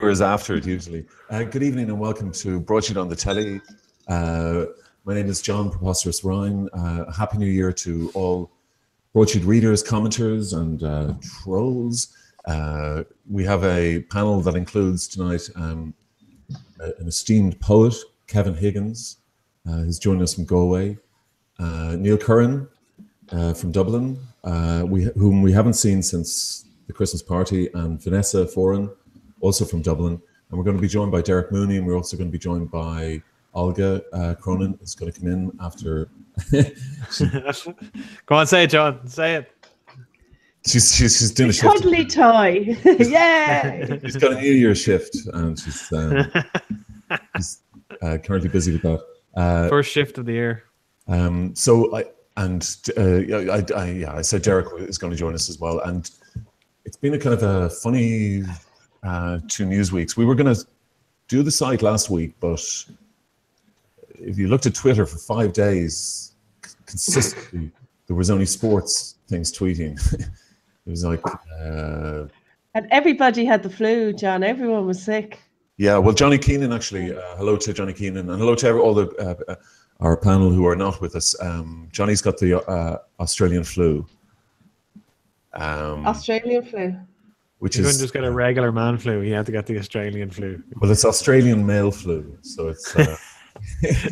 Hours after it usually. Good evening and welcome to Broadsheet on the Telly. My name is John Preposterous Ryan. Happy New Year to all Broadsheet readers, commenters, and trolls. We have a panel that includes tonight an esteemed poet, Kevin Higgins, who's joining us from Galway. Neil Curran from Dublin, whom we haven't seen since the Christmas party, and Vanessa Foran, also from Dublin. And we're going to be joined by Derek Mooney, and we're also going to be joined by Olga Cronin, who's going to come in after. Go on, say it, John. Say it. She's doing a shift. Cuddly toy. Yeah. She's got a New Year's shift, and she's currently busy with that. First shift of the year. I said Derek is going to join us as well, and it's been a kind of a funny 2 news weeks. We were going to do the site last week, but if you looked at Twitter for 5 days consistently, there was only sports things tweeting. It was like, and everybody had the flu, John. Everyone was sick. Yeah, well, Johnny Keenan actually. Hello to Johnny Keenan, and hello to all the our panel who are not with us. Johnny's got the Australian flu. Australian flu. Which you is couldn't just get a regular man flu. He had to get the Australian flu. Well, it's Australian male flu, so it's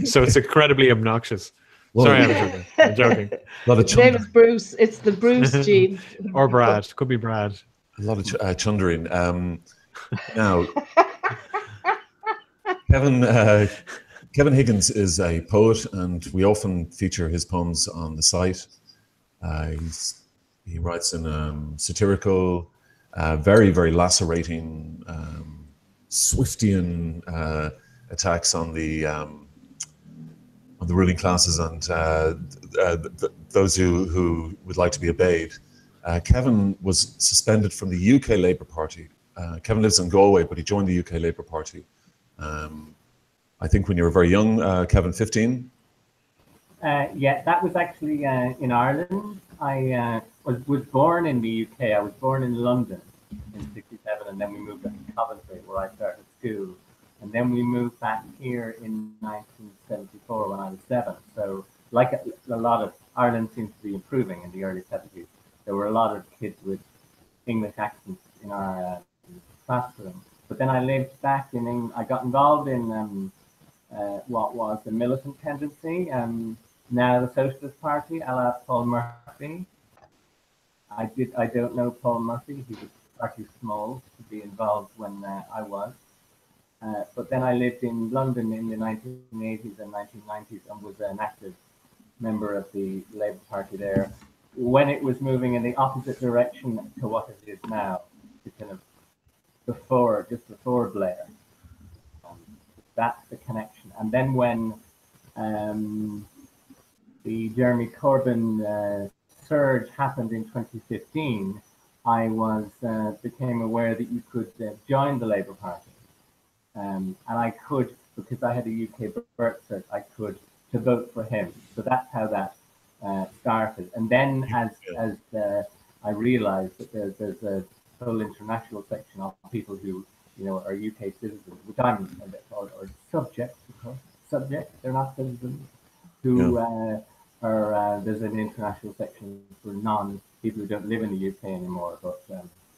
so it's incredibly obnoxious. Well, sorry, I'm joking. His name is Bruce. It's the Bruce gene. Or Brad. Could be Brad. A lot of chundering. Now, Kevin Higgins is a poet, and we often feature his poems on the site. He writes in satirical, very, very lacerating, Swiftian attacks on the ruling classes and those who would like to be obeyed. Kevin was suspended from the UK Labour Party. Kevin lives in Galway, but he joined the UK Labour Party. I think when you were very young, Kevin, 15? Yeah, that was actually in Ireland. I was born in the UK. I was born in London in '67, and then we moved up to Coventry, where I started school. And then we moved back here in 1974 when I was 7. So like a lot of, Ireland seems to be improving in the early 70s. There were a lot of kids with English accents in our classroom. But then I lived back in England. I got involved in what was the militant tendency, now the Socialist Party, a la Paul Murphy. I don't know Paul Murphy. He was actually small to be involved when I was. But then I lived in London in the 1980s and 1990s and was an active member of the Labour Party there when it was moving in the opposite direction to what it is now, the kind of just before Blair. That's the connection. And then when the Jeremy Corbyn surge happened in 2015, I became aware that you could join the Labour Party. And I could, because I had a UK birth cert, I could to vote for him. So that's how that started. And then as I realized that there's a whole international section of people who, are UK citizens, which I'm or subjects, of course. Subjects, they're not citizens, who there's an international section for people who don't live in the UK anymore. But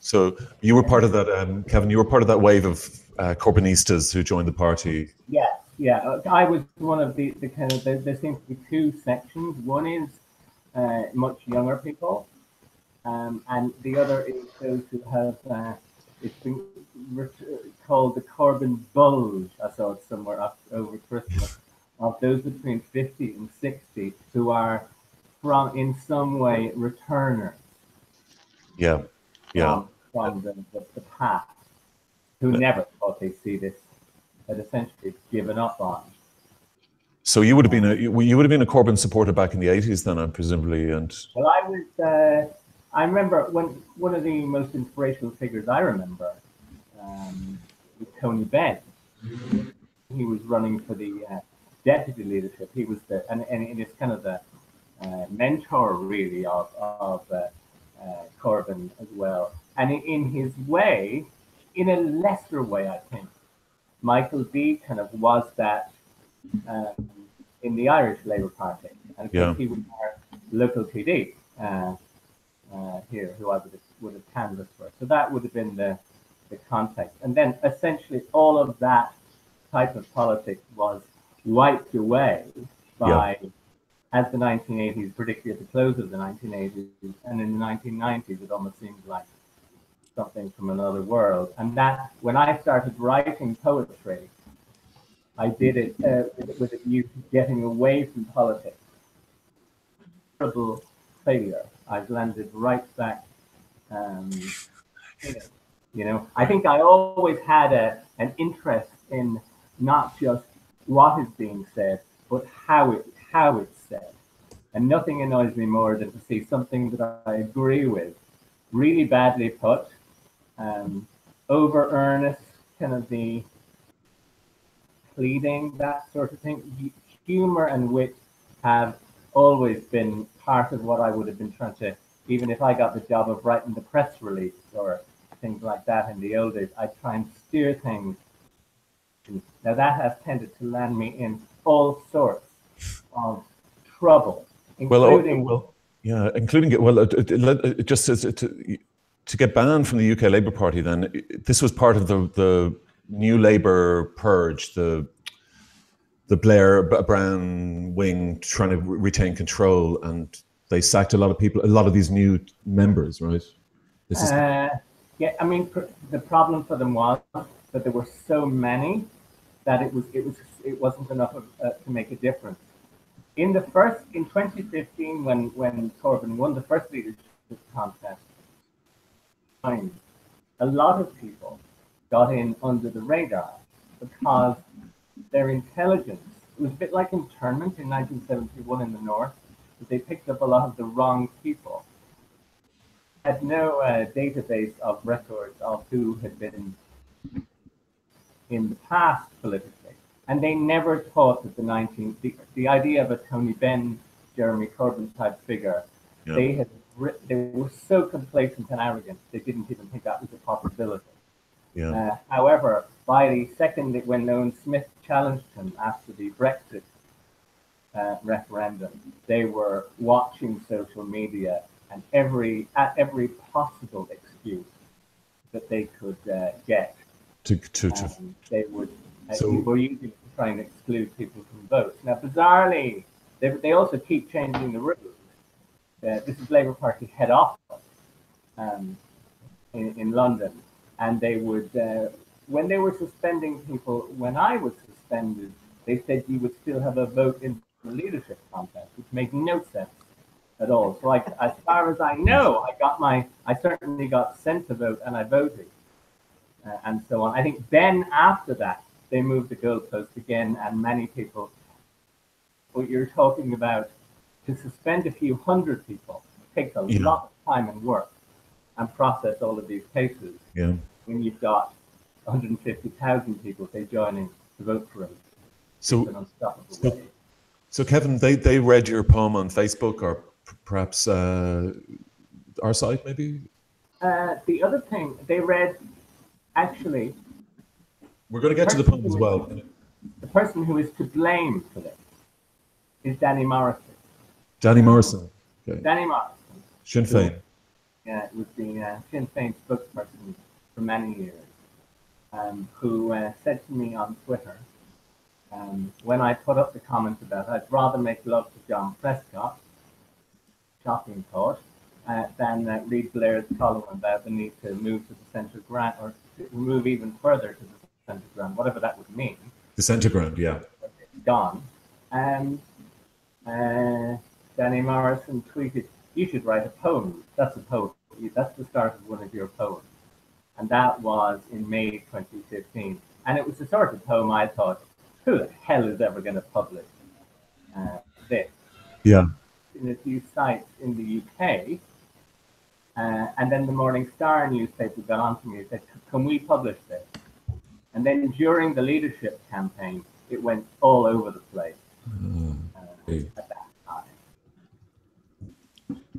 so you were part of that, Kevin. You were part of that wave of Corbynistas who joined the party. Yeah. I was one of the kind of. There seems to be 2 sections. One is much younger people, and the other is those who have. It's been called the Corbyn Bulge. I saw it somewhere over Christmas. Of those between 50 and 60 who are in some way returners. Yeah. From the past, who never thought they'd see this, had essentially given up on. So you would have been a Corbyn supporter back in the 80s, then, presumably, and. Well, I was. I remember when one of the most inspirational figures I remember was Tony Benn. He was running for the deputy leadership. He was and it's kind of the mentor really of Corbyn as well. And in his way, in a lesser way, I think, Michael D kind of was that um, in the Irish Labour Party. And of course, he was our local TD here, who I would have canvassed for. So that would have been the context. And then essentially all of that type of politics was wiped away by, as the 1980s, particularly at the close of the 1980s, and in the 1990s, it almost seemed like something from another world. And that, when I started writing poetry, I did it with a view to getting away from politics. Terrible failure. I've landed right back in it. You know, I think I always had an interest in not just what is being said, but how it's said. And nothing annoys me more than to see something that I agree with really badly put, over earnest, kind of the pleading, that sort of thing. Humor and wit have always been part of what I would have been trying to, even if I got the job of writing the press release or things like that in the old days, I'd try and steer things. Now that has tended to land me in all sorts of trouble, including just as to get banned from the UK Labour Party. Then this was part of the New Labour purge, the Blair Brown wing trying to retain control, and they sacked a lot of people, a lot of these new members, right? Yeah, I mean, the problem for them was that there were so many that it wasn't enough to make a difference. In 2015, when Corbyn won the first leadership contest, a lot of people got in under the radar because their intelligence, it was a bit like internment in 1971 in the North, that they picked up a lot of the wrong people. Had no database of records of who had been in the past politically, and they never thought that the idea of a Tony Benn, Jeremy Corbyn type figure, they were so complacent and arrogant they didn't even think that was a possibility. However, by the second when Owen Smith challenged him after the Brexit referendum, they were watching social media and every possible excuse that they could get. They were using it to try and exclude people from votes. Now, bizarrely, they also keep changing the rules. This is Labour Party head office in London, and they would, when they were suspending people, when I was suspended, they said you would still have a vote in the leadership contest, which made no sense at all. So, like, as far as I know, I certainly got sent to vote, and I voted, and so on. I think then after that, they moved the goalpost again, and many people. What you're talking about, to suspend a few hundred people takes a lot of time and work, and process all of these cases. When you've got 150,000 people, say, joining to vote for him, it's an unstoppable way. So Kevin, they read your poem on Facebook, or perhaps our site, maybe? The other thing, they read, actually... We're going to get to the poem as well. The person who is to blame for this is Danny Morrison. Danny Morrison. Okay. Danny Morrison. Sinn Féin. Yeah, it was the Sinn Féin spokesperson for many years, who said to me on Twitter, when I put up the comment about I'd rather make love to John Prescott, shocking thought, than read Blair's column about the need to move to the centre ground, or to move even further to the centre ground, whatever that would mean. The centre ground, yeah. Gone. Danny Morrison tweeted, "You should write a poem. That's a poem. That's the start of one of your poems." And that was in May 2015. And it was the sort of poem I thought, who the hell is ever going to publish this? Yeah. In a few sites in the UK. And then the Morning Star newspaper got on to me and said, "Can we publish this?" And then during the leadership campaign, it went all over the place at that time.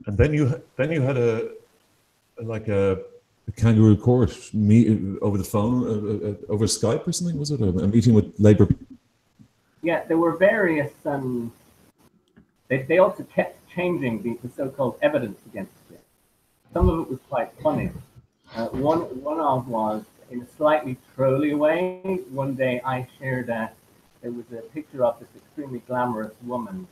And then you had a kangaroo court meet over the phone, over Skype or something? Was it a meeting with Labour? Yeah, there were various. They also kept changing the so-called evidence against it. Some of it was quite funny. One of was in a slightly trolly way. One day I shared there was a picture of this extremely glamorous woman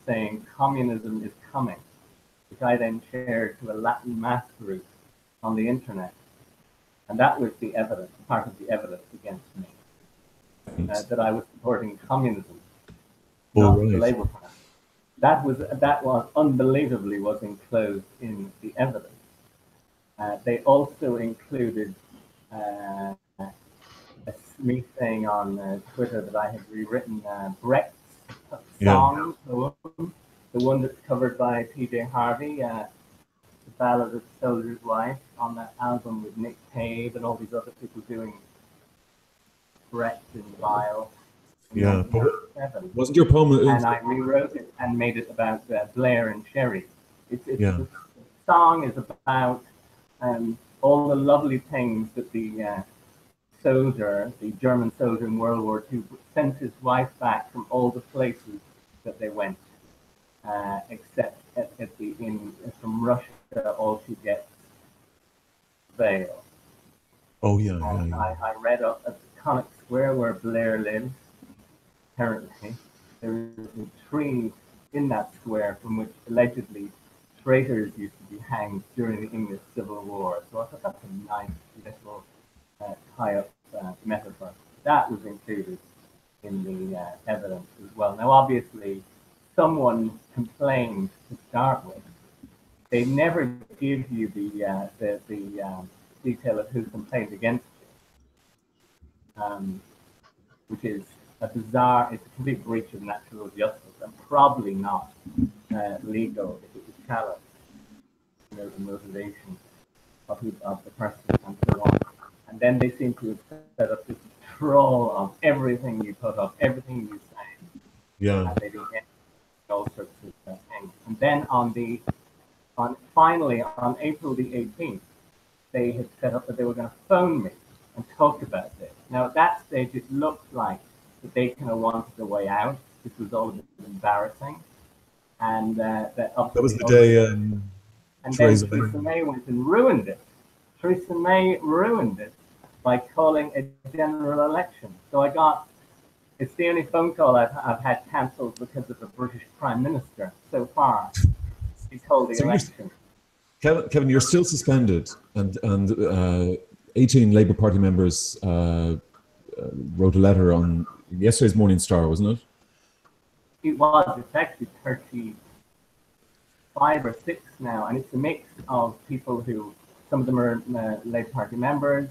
saying communism is coming, which I then shared to a Latin mass group on the internet. And that was the evidence, part of the evidence against me, that I was supporting communism, not the Labour Party. That was unbelievably was enclosed in the evidence. They also included me saying on Twitter that I had rewritten Brecht's song, the one that's covered by P.J. Harvey, the Ballad of the Soldier's Wife, on that album with Nick Cave and all these other people doing Brecht and Lyle. Yeah, wasn't your poem? And I rewrote it and made it about Blair and Sherry. The song is about all the lovely things that the German soldier in World War II, sent his wife back from all the places that they went, except from Russia, all she gets veil. Oh yeah. I read up at Connaught Square where Blair lives. Apparently, there is a tree in that square from which allegedly traitors used to be hanged during the English Civil War. So I thought that's a nice little tie-up metaphor. That was included in the evidence as well. Now, obviously, someone complained to start with. They never give you the detail of who complained against you, which is it's a complete breach of natural justice and probably not legal if it was challenged. The motivation of the person and so on. And then they seem to have set up this troll of everything you put up, everything you say. Yeah. And they do all sorts of things. And then finally on April the 18th, they had set up that they were going to phone me and talk about this. Now at that stage, it looked like that they kind of wanted a way out. This was all a bit embarrassing. And that was the day. And then Theresa May went and ruined it. Theresa May ruined it by calling a general election. So it's the only phone call I've had cancelled because of the British Prime Minister so far. He called the election. Kevin, you're still suspended, and 18 Labour Party members wrote a letter on yesterday's Morning Star, wasn't it? It was. It's actually 35 or 6 now, and it's a mix of people who, some of them are Labour Party members,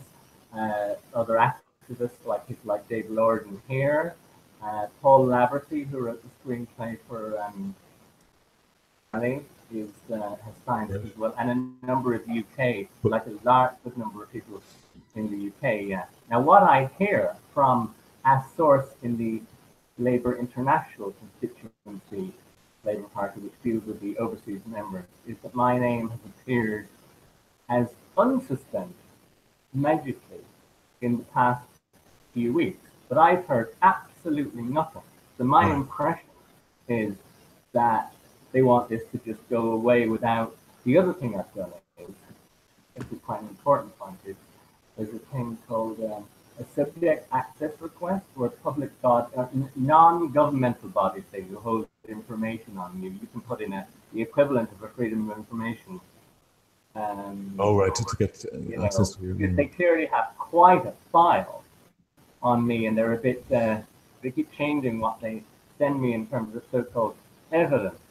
other activists like people like Dave Lorden here, Paul Laverty, who wrote the screenplay for Telly, has signed it as well, and a number of UK, like a large number of people in the UK. Yeah. Now, what I hear from a source in the Labour International constituency Labour Party, which deals with the overseas members, is that my name has appeared as unsuspended magically in the past few weeks. But I've heard absolutely nothing. So my impression is that they want this to just go away without. The other thing I've done is, this is quite an important point, is there's a thing called a subject access request, where public non-governmental bodies say you hold information on you. You can put in the equivalent of a freedom of information. To get access to you. They clearly have quite a file on me, and they're a bit. They keep changing what they send me in terms of so-called evidence,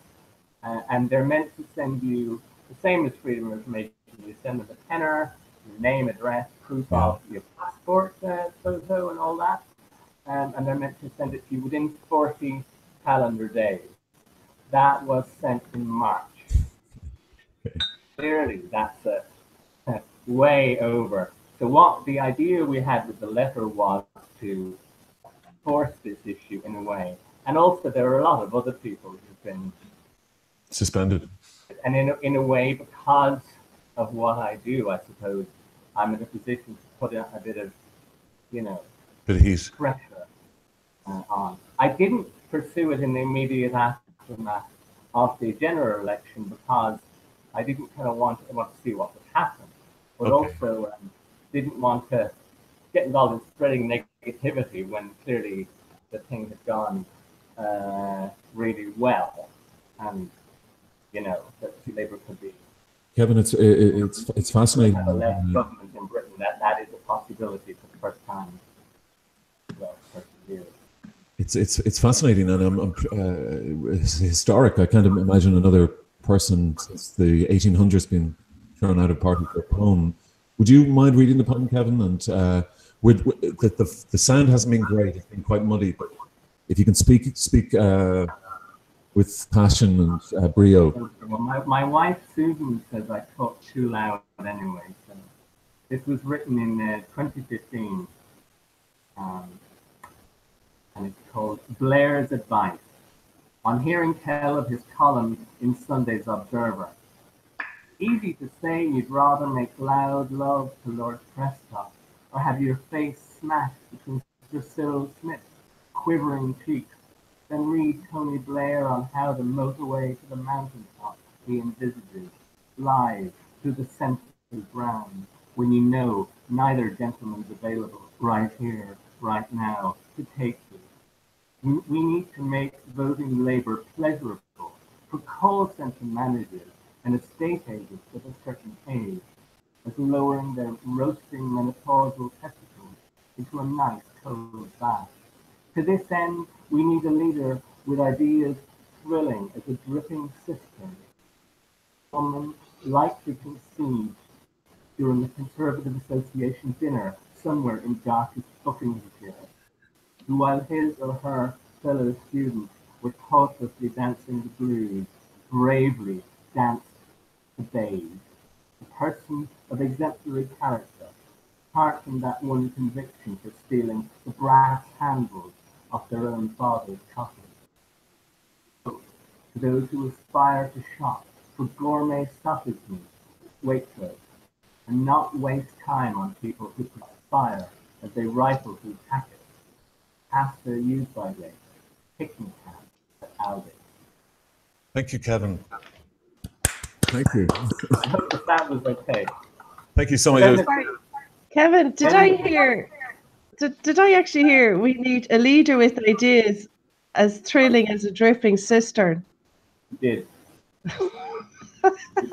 and they're meant to send you the same as freedom of information. You send them a tenor, your name, address, proof of your passport photo, and all that, and they're meant to send it to you within 40 calendar days. That was sent in March. Clearly, that's way over. So what the idea we had with the letter was to force this issue in a way. And also there are a lot of other people who've been suspended. And in a way, because of what I do, I suppose, I'm in a position to put a bit of, you know, Bit of heat. pressure on. I didn't pursue it in the immediate aftermath of the general election because I didn't kind of want to see what would happen, but Okay. also didn't want to get involved in spreading negativity when clearly the thing had gone really well, and you know that Labour could be. Kevin, it's fascinating. Have a left government in Britain. That is a possibility for the first time. Well, 30 years. It's fascinating, and it's historic. I can't imagine another person since the 1800s being thrown out of party for a poem. Would you mind reading the poem, Kevin? And the sound hasn't been great; it's been quite muddy. But if you can speak with passion and brio. Well, my wife Susan says I talk too loud anyway. So this was written in 2015. And it's called Blair's Advice. On hearing tell of his column in Sunday's Observer. Easy to say you'd rather make loud love to Lord Prescott, or have your face smashed between Sir Cyril Smith's quivering cheeks, than read Tony Blair on how the motorway to the mountaintop he envisages, live through the central ground, when you know neither gentleman's available right here, right now, to take you. We need to make voting Labour pleasurable for call centre managers and estate agents of a certain age, as lowering their roasting menopausal testicles into a nice cold bath. To this end, we need a leader with ideas thrilling as a dripping cistern, someone likely conceived during the Conservative Association dinner somewhere in darkest Buckinghamshire, who, while his or her fellow students were thoughtlessly dancing the blues, bravely danced the beige. A person of exemplary character, apart from that one conviction for stealing the brass handles of their own father's cottage. So, to those who aspire to shop for gourmet sausage meat, Waitrose, and not waste time on people who perspire as they rifle through packets, past their use-by date, picnic cans at Aldi. Thank you, Kevin. Thank you. I hope that was okay. Thank you so much. Kevin, did I hear? Did I actually hear we need a leader with ideas as thrilling as a dripping cistern? You did. You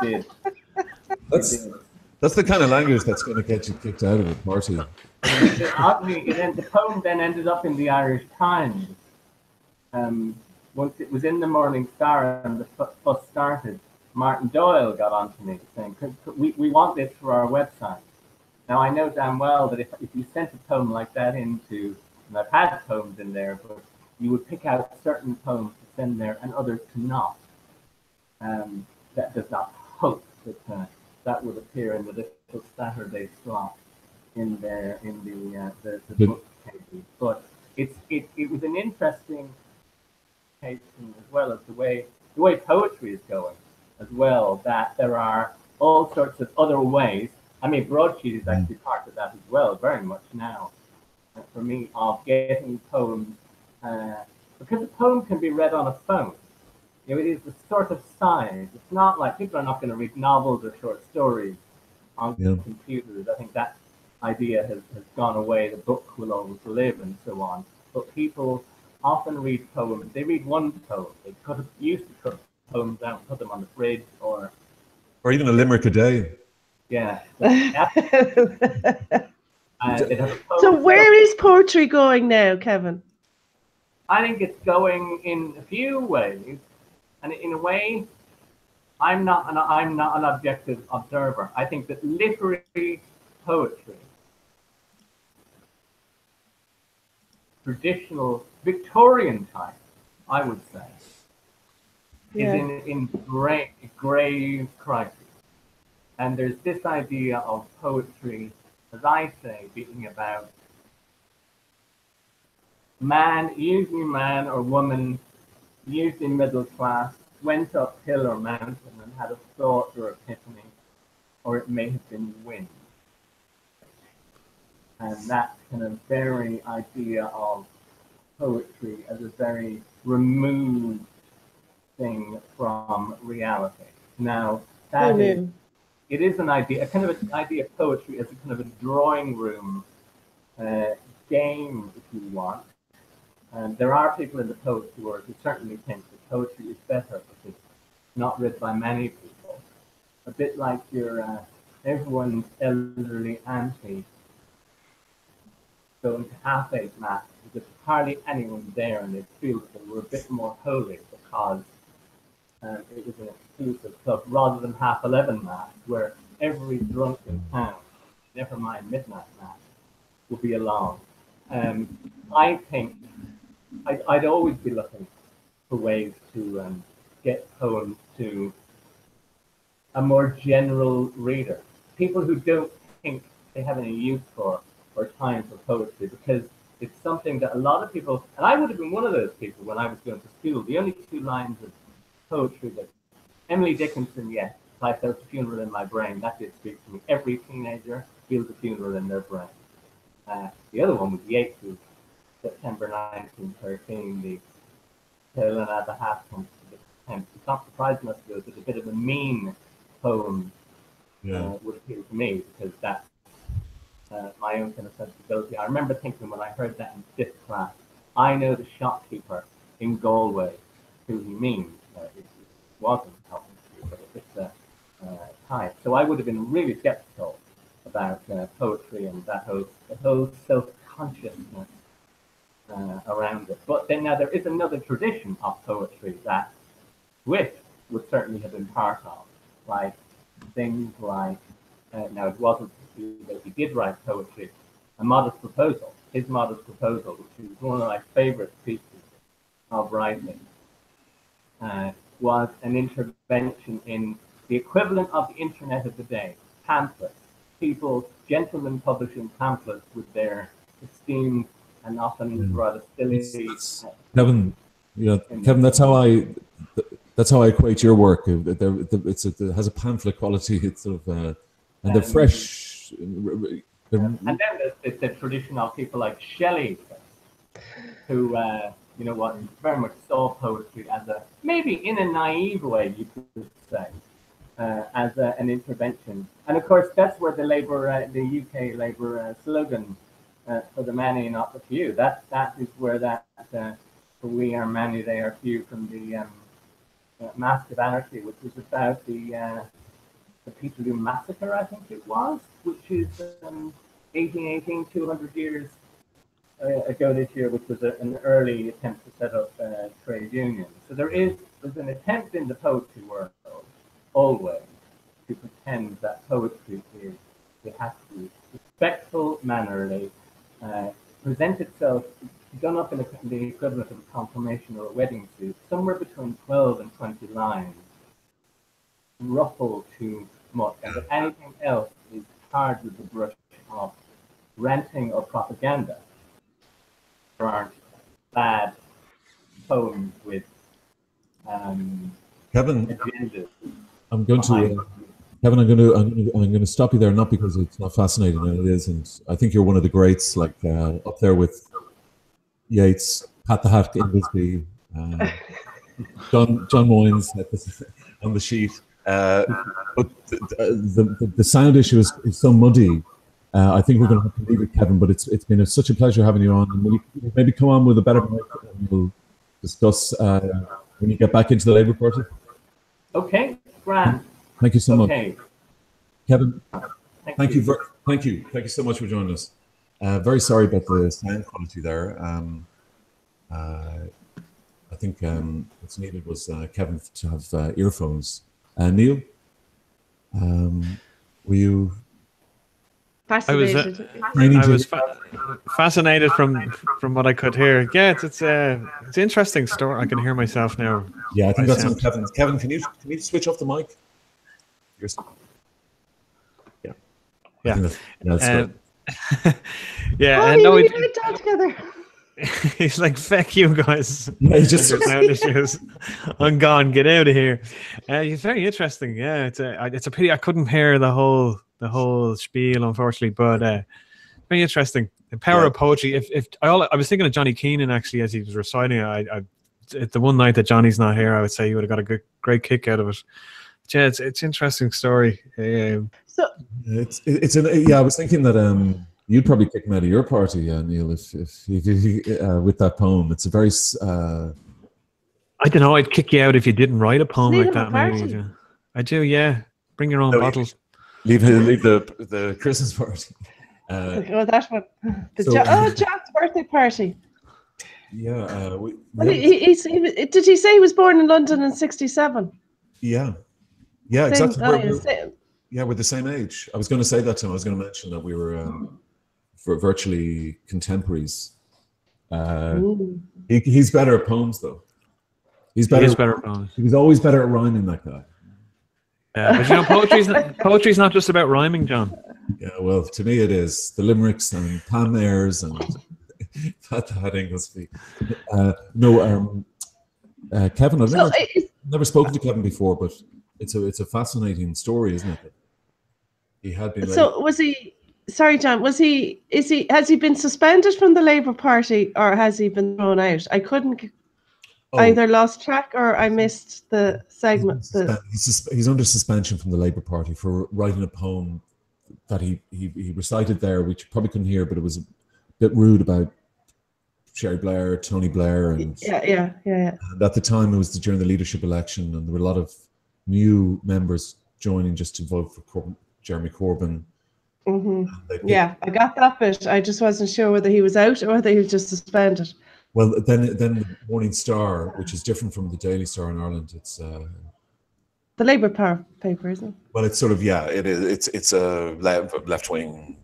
did. That's the kind of language that's going to get you kicked out of a party. Oddly, the poem then ended up in the Irish Times. Once it was in the Morning Star and the fuss started, Martin Doyle got on to me saying, we want this for our website. Now, I know damn well that if you sent a poem like that into, and I've had poems in there, but you would pick out certain poems to send there and others to not. That does not hope that that would appear in the little Saturday slot in there in the book pages. But it was an interesting case as well as the way poetry is going as well, that there are all sorts of other ways. I mean, Broadsheet is actually part of that as well, very much now, for me, of getting poems, because a poem can be read on a phone. You know, it is the sort of size. It's not like people are not going to read novels or short stories on computers. I think that idea has gone away. The book will always live and so on. But people often read poems. They read one poem. They used to cut poems out and put them on the fridge or even a limerick a day. Yeah. So where is poetry going now, Kevin? I think it's going in a few ways. And in a way, I'm not an objective observer. I think that literary poetry, traditional Victorian type, I would say, is in grave crisis. And there's this idea of poetry, as I say, being about man, usually man or woman, usually middle class, went up hill or mountain and had a thought or epiphany, or it may have been wind. And that kind of very idea of poetry as a very removed thing from reality. Now, that is, it is an idea, a kind of an idea of poetry as a kind of a drawing room game, if you want. And there are people in the poetry world who certainly think that poetry is better because it's not read by many people. A bit like your everyone's elderly auntie going to half-eight mass because hardly anyone there, and they feel that they were a bit more holy because it was an exclusive club, rather than half-11 mass, where every drunk in town, never mind midnight mass, will be along. I think I'd always be looking for ways to get poems to a more general reader, people who don't think they have any use for or time for poetry, because it's something that a lot of people, and I would have been one of those people when I was going to school. The only two lines of poetry that Emily Dickinson, yes, I felt a funeral in my brain, that did speak to me. Every teenager feels a funeral in their brain. The other one was Yeats' September 1913, the Helena the Half Comes to the Tent. It's not surprising us that it's a bit of a mean poem would appeal to me, because that's my own kind of sensibility. I remember thinking when I heard that in 5th class, I know the shopkeeper in Galway who he means. It wasn't helping to, but it's a type. So I would have been really skeptical about poetry and that whole self-consciousness around it. But then now there is another tradition of poetry that Swift would certainly have been part of, like things like, now it wasn't that he did write poetry, A Modest Proposal, his Modest Proposal, which is one of my favorite pieces of writing, was an intervention in the equivalent of the internet of the day, pamphlets. People, gentlemen publishing pamphlets with their esteemed and often rather silly. Kevin, Kevin, that's how I equate your work. It has a pamphlet quality. It's sort of and they're fresh. And then there's the tradition of people like Shelley, who very much saw poetry as a, maybe in a naive way, you could say, as an intervention. And of course, that's where the UK Labour slogan, for the many, not the few. That is where that for we are many, they are few, from the Mask of Anarchy, which was about the Peterloo Massacre, I think it was, which is 1818, 200 years ago this year, which was an early attempt to set up trade unions. So there's an attempt in the poetry world always to pretend that poetry is, it has to be respectful, mannerly, present itself, done up in the equivalent of a confirmation or a wedding suit, somewhere between 12 and 20 lines, ruffle too much, and that anything else is hard with the brush of ranting or propaganda. There aren't bad poems with Kevin, agendas. I'm going to stop you there, not because it's not fascinating, and it is, and I think you're one of the greats, like up there with Yeats, Pat the Hat Inglesby, John Moynes on the sheet. But the sound issue is so muddy. I think we're going to have to leave it, Kevin. But it's been such a pleasure having you on. And will you maybe come on with a better mic, and we'll discuss when you get back into the Labour Party? Okay, grand. Thank you so much, Kevin. Thank you so much for joining us. Very sorry about the sound quality there. I think what's needed was Kevin to have earphones. Neil, were you? Fascinated. I was fascinated from what I could hear. Yeah, it's an interesting story. I can hear myself now. Yeah, I think that's on Kevin. Kevin, can you switch off the mic? Yeah. Yeah. That's good. Yeah. Oh, and no, we did it all together. He's like, "Feck you guys." Yeah, he just Down the shoes. I'm gone. Get out of here. It's very interesting. Yeah, it's a pity I couldn't hear the whole spiel, unfortunately, but very interesting. The power of poetry. If I was thinking of Johnny Keenan actually as he was reciting it. The one night that Johnny's not here, I would say you would have got a great kick out of it. Yeah, it's an interesting story. So I was thinking that you'd probably kick him out of your party, Neil, if with that poem. It's a very I don't know. I'd kick you out if you didn't write a poem like that. party. Maybe I do. Yeah, bring your own bottles. leave the Christmas party. that one. John's birthday party. Yeah. Well, did he say he was born in London in '67? Yeah. Yeah, exactly. We're the same age. I was going to say that to him. I was going to mention that we were virtually contemporaries. He's better at poems, though. He's better at poems. He was always better at rhyming, that guy. But you know, poetry's not just about rhyming, John. Yeah, well, to me it is. The limericks and Pam Ayres and that English. Kevin, I've never spoken to Kevin before, but it's a fascinating story, isn't it? He had been. So was he? Sorry, John. Has he been suspended from the Labour Party or has he been thrown out? I couldn't. Either lost track or I missed the segment. He's under suspension from the Labour Party for writing a poem that he recited there, which you probably couldn't hear, but it was a bit rude about Sherry Blair, Tony Blair, and yeah. And at the time, it was during the leadership election, and there were a lot of new members joining just to vote for Jeremy Corbyn. Mm-hmm. Yeah, I got that bit. I just wasn't sure whether he was out or whether he was just suspended. Well, then the Morning Star, which is different from the Daily Star in Ireland, it's the Labour paper, isn't it? Well, it's sort of it is. It's a left wing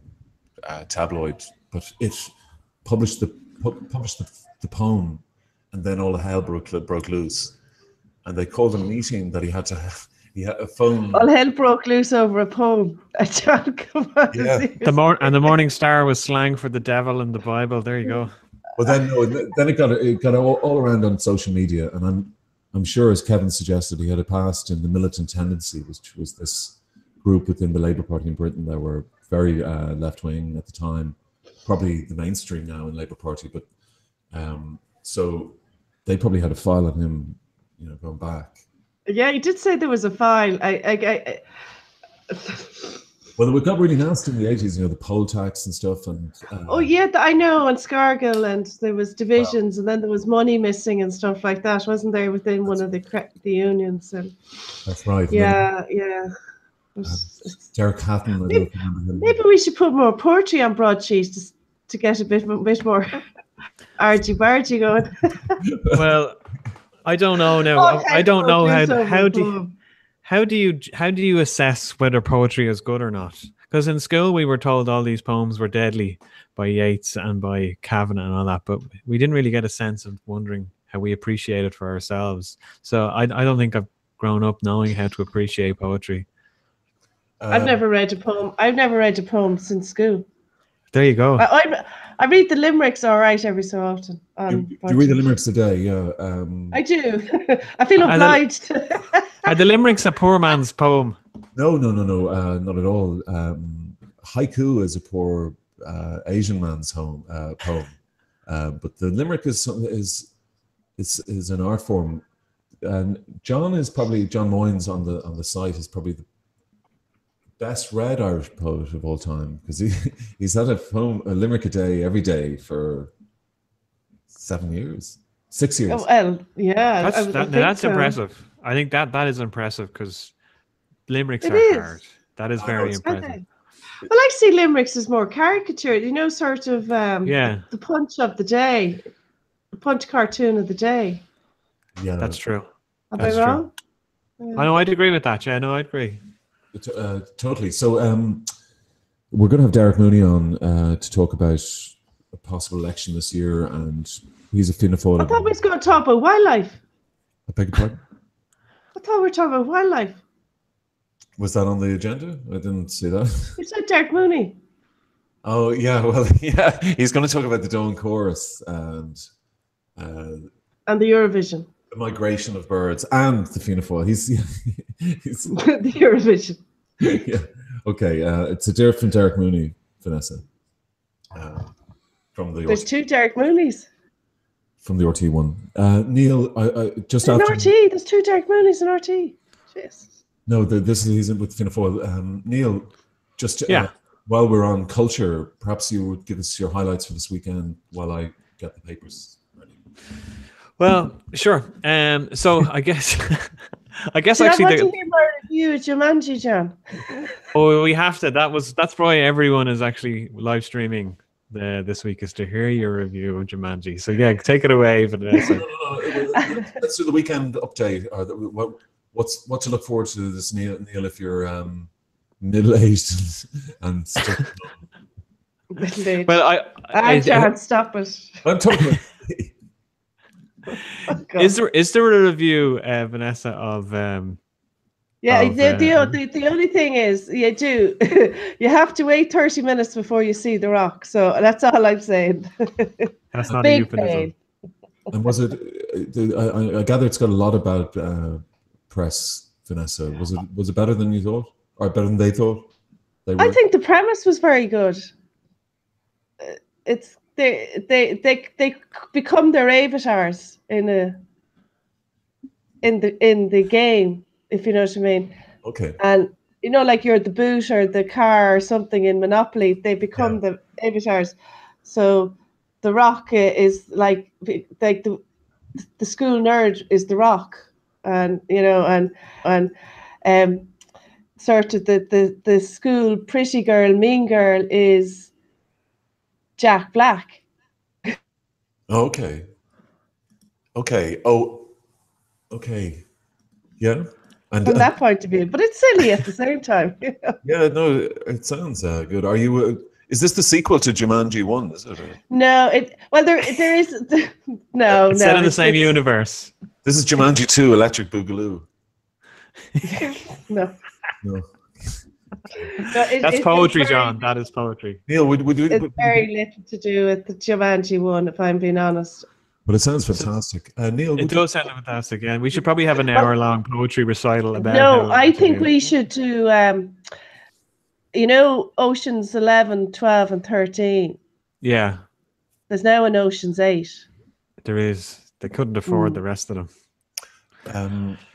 tabloid, but it published the poem, and then all hell broke loose, and they called a meeting that he had a phone. All hell broke loose over a poem. John, come on. Yeah. The Morning Star was slang for the devil in the Bible. There you go. Well, then it got all around on social media, and I'm sure, as Kevin suggested, he had a past in the militant tendency, which was this group within the Labour Party in Britain that were very left wing at the time, probably the mainstream now in Labour Party, but so they probably had a file on him, going back. Yeah, he did say there was a file. Well, it got really nasty in the 80s, the poll tax and stuff. And I know, and Scargill, and there was divisions, and then there was money missing and stuff like that, wasn't there, within one of the unions? And that's right. Yeah. Derek Hatton. Maybe we should put more poetry on Broadsheet to get a bit more argy-bargy going. Well, I don't know now. I don't know how do you assess whether poetry is good or not? Because in school we were told all these poems were deadly by Yeats and by Kavanagh and all that, but we didn't really get a sense of wondering how we appreciate it for ourselves. So I don't think I've grown up knowing how to appreciate poetry. I've never read a poem. I've never read a poem since school. There you go. I read the limericks all right every so often. You read the limericks today, yeah. I do. I feel obliged. Are the limericks a poor man's poem? No, not at all. Haiku is a poor Asian man's poem, but the limerick is an art form. And John Moynes on the site is probably the best read Irish poet of all time, because he's had a limerick a day every day for 6 years. Oh, well, yeah, that's impressive. I think that is impressive, because limericks are hard. That is very impressive. Well, I see limericks as more caricature, sort of the punch of the day, the punch cartoon of the day. Yeah, that's true. Am I wrong? I know, I'd agree with that. Yeah, no, I'd agree. Totally. So we're going to have Derek Mooney on to talk about a possible election this year, and he's a Fianna Fáil. I thought we was going to talk about wildlife. I beg your pardon? I thought we were talking about wildlife. Was that on the agenda? I didn't see that. You said Derek Mooney. Oh yeah, well yeah, he's going to talk about the Dawn Chorus and the Eurovision. the migration of birds and the Fianna Fáil. He's The Eurovision. Yeah. Okay. It's a different Derek Mooney, Vanessa. From the There's two Derek Mooneys. From the RT one. Neil, I just in after RT. There's two Derek Mooneys in RT. Jeez. No, this is he's with Fianna Fáil. Neil, just while we're on culture, perhaps you would give us your highlights for this weekend while I get the papers ready. Well, sure. So I guess Did actually I want to hear my review of Jumanji, John? Oh, we have to. That's why everyone is actually live streaming this week, is to hear your review of Jumanji. So yeah, take it away, Vanessa. No. Let's do the weekend update. What to look forward to this, Neil, if you're middle-aged and stuff. Well, I can't stop it. I'm talking. Is there a review, Vanessa, of yeah, the only thing is you do you have to wait 30 minutes before you see The Rock, so that's all I'm saying. That's not a euphemism. Pain. And was it I gather it's got a lot about press, Vanessa. Was it better than you thought, or better than they thought? I think the premise was very good. It's they become their avatars in the game, if you know what I mean. Okay. And like you're the boot or the car or something in Monopoly, they become the avatars. So The Rock is like the school nerd is The Rock, and sort of the school pretty girl, mean girl is Jack Black. Okay. Oh, okay. Yeah. And from that point of view, but it's silly at the same time. Yeah, no, it sounds good. Are you? Is this the sequel to Jumanji 1? Is it? No, there is no. Set in the same universe. This is Jumanji 2, Electric Boogaloo. No. That's poetry, John. That is poetry. Neil, would it's very little to do with the Jumanji 1, if I'm being honest. But it sounds fantastic. Neil, it does sound fantastic. Yeah, we should probably have an hour-long poetry recital about. No, I think we should do. Oceans 11, 12, and 13. Yeah. There's now an Oceans 8. There is. They couldn't afford the rest of them.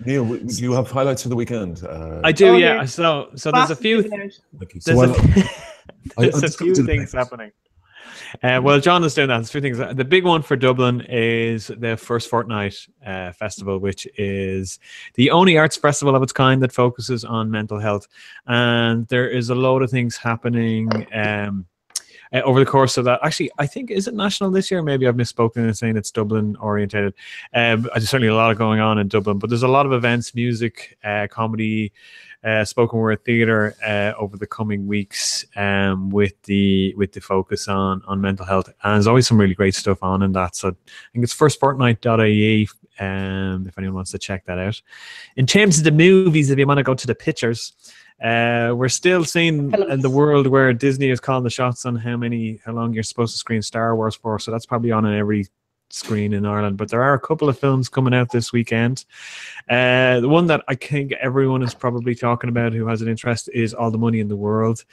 Neil, do you have highlights for the weekend? I do, yeah. So there's a few. There's a few things happening. Well, John is doing that. There's a few things. The big one for Dublin is the First Fortnight Festival, which is the only arts festival of its kind that focuses on mental health. And there is a load of things happening over the course of that. Actually, I think, is it national this year? Maybe I've misspoken in saying it's Dublin orientated. There's certainly a lot of going on in Dublin, but there's a lot of events, music, comedy, spoken word theatre over the coming weeks with the focus on mental health. And there's always some really great stuff on in that. So I think it's firstfortnight.ie if anyone wants to check that out. In terms of the movies, if you want to go to the pictures, we're still seeing in the world where Disney is calling the shots on how long you're supposed to screen Star Wars for. So that's probably on every screen in Ireland, but there are a couple of films coming out this weekend. The one that I think everyone is probably talking about who has an interest is All the Money in the World,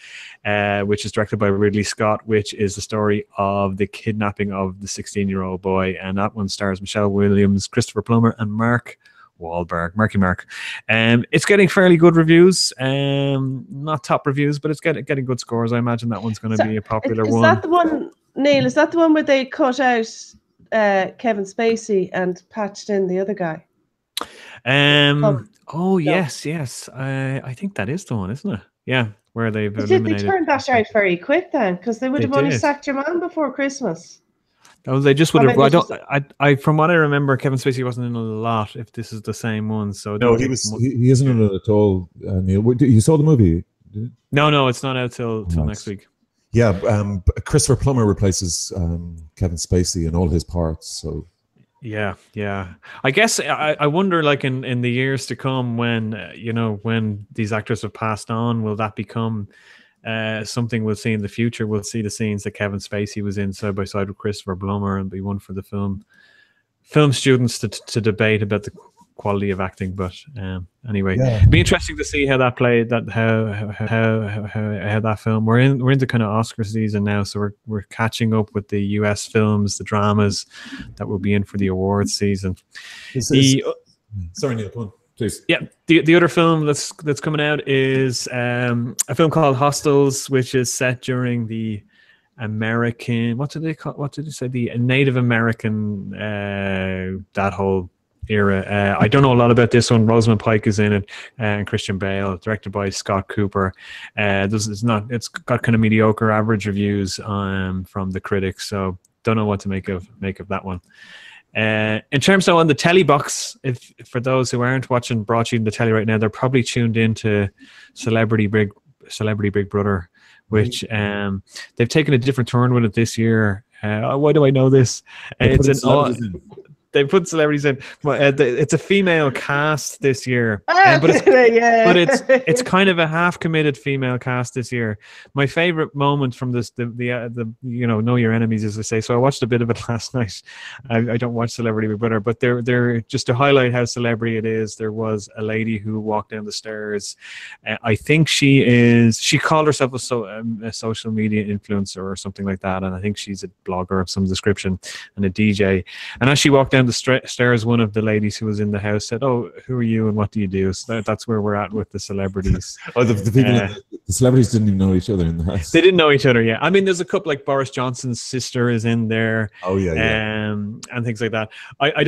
which is directed by Ridley Scott, which is the story of the kidnapping of the 16-year-old boy, and that one stars Michelle Williams, Christopher Plummer, and Mark Wahlberg, Mark. It's getting fairly good reviews, not top reviews, but it's getting good scores. I imagine that one's going to be a popular one. Is that the one, Neil? Is that the one where they cut out Kevin Spacey and patched in the other guy? Yes. I think that is the one, isn't it? Yeah, where they've eliminated. They turned that out very quick then, because they would have only sacked your man before Christmas. Oh, they just would have. I from what I remember, Kevin Spacey wasn't in a lot. If this is the same one, so no, he isn't in it at all. Neil, you saw the movie? No, it's not out till next week. Yeah, Christopher Plummer replaces Kevin Spacey in all his parts. So yeah. I guess I wonder, like in the years to come, when when these actors have passed on, will that become something we'll see in the future. We'll see the scenes that Kevin Spacey was in side by side with Christopher Plummer, and be one for the film students to debate about the quality of acting. But anyway, it'd be interesting to see how that played, that how that film. We're into kind of Oscar season now, so we're catching up with the US films, the dramas that will be in for the awards season. Sorry, Neil, go on, please. Yeah, the other film that's coming out is a film called Hostels, which is set during the American, what did they say, the Native American, that whole era. I don't know a lot about this one. Rosamund Pike is in it, and Christian Bale, directed by Scott Cooper. It's got kind of mediocre, average reviews from the critics, so don't know what to make of that one. In terms of on the Telly box, if for those who aren't watching Broadsheet on the Telly right now, they're probably tuned into Celebrity Big Brother, which they've taken a different turn with it this year. Why do I know this? They put celebrities in. It's a female cast this year, but it's kind of a half-committed female cast this year. My favorite moment from this, the know your enemies, as I say. So I watched a bit of it last night. I don't watch Celebrity Big Brother, but they're just to highlight how celebrity it is. There was a lady who walked down the stairs. I think she called herself a social media influencer or something like that, and I think she's a blogger of some description and a DJ. And as she walked down the stairs, one of the ladies who was in the house said, "Oh, who are you and what do you do?" So that's where we're at with the celebrities. The people, the celebrities didn't even know each other in the house. They didn't know each other. Yeah, I mean, there's a couple like Boris Johnson's sister is in there. Oh yeah. And things like that. I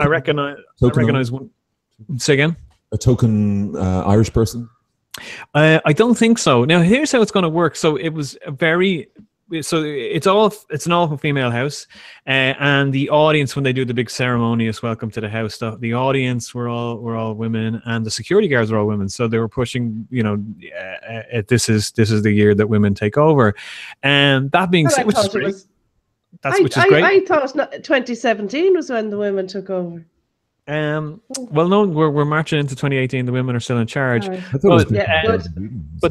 recognize one. Say again. A token Irish person. I don't think so. Now here's how it's going to work. So it was it's an all female house, and the audience, when they do the big ceremonious welcome to the house stuff, the audience were all women, and the security guards were all women. So they were pushing, this is the year that women take over, and that being said, which is great. Which is great. I thought 2017 was when the women took over. Well, no, we're marching into 2018. The women are still in charge. But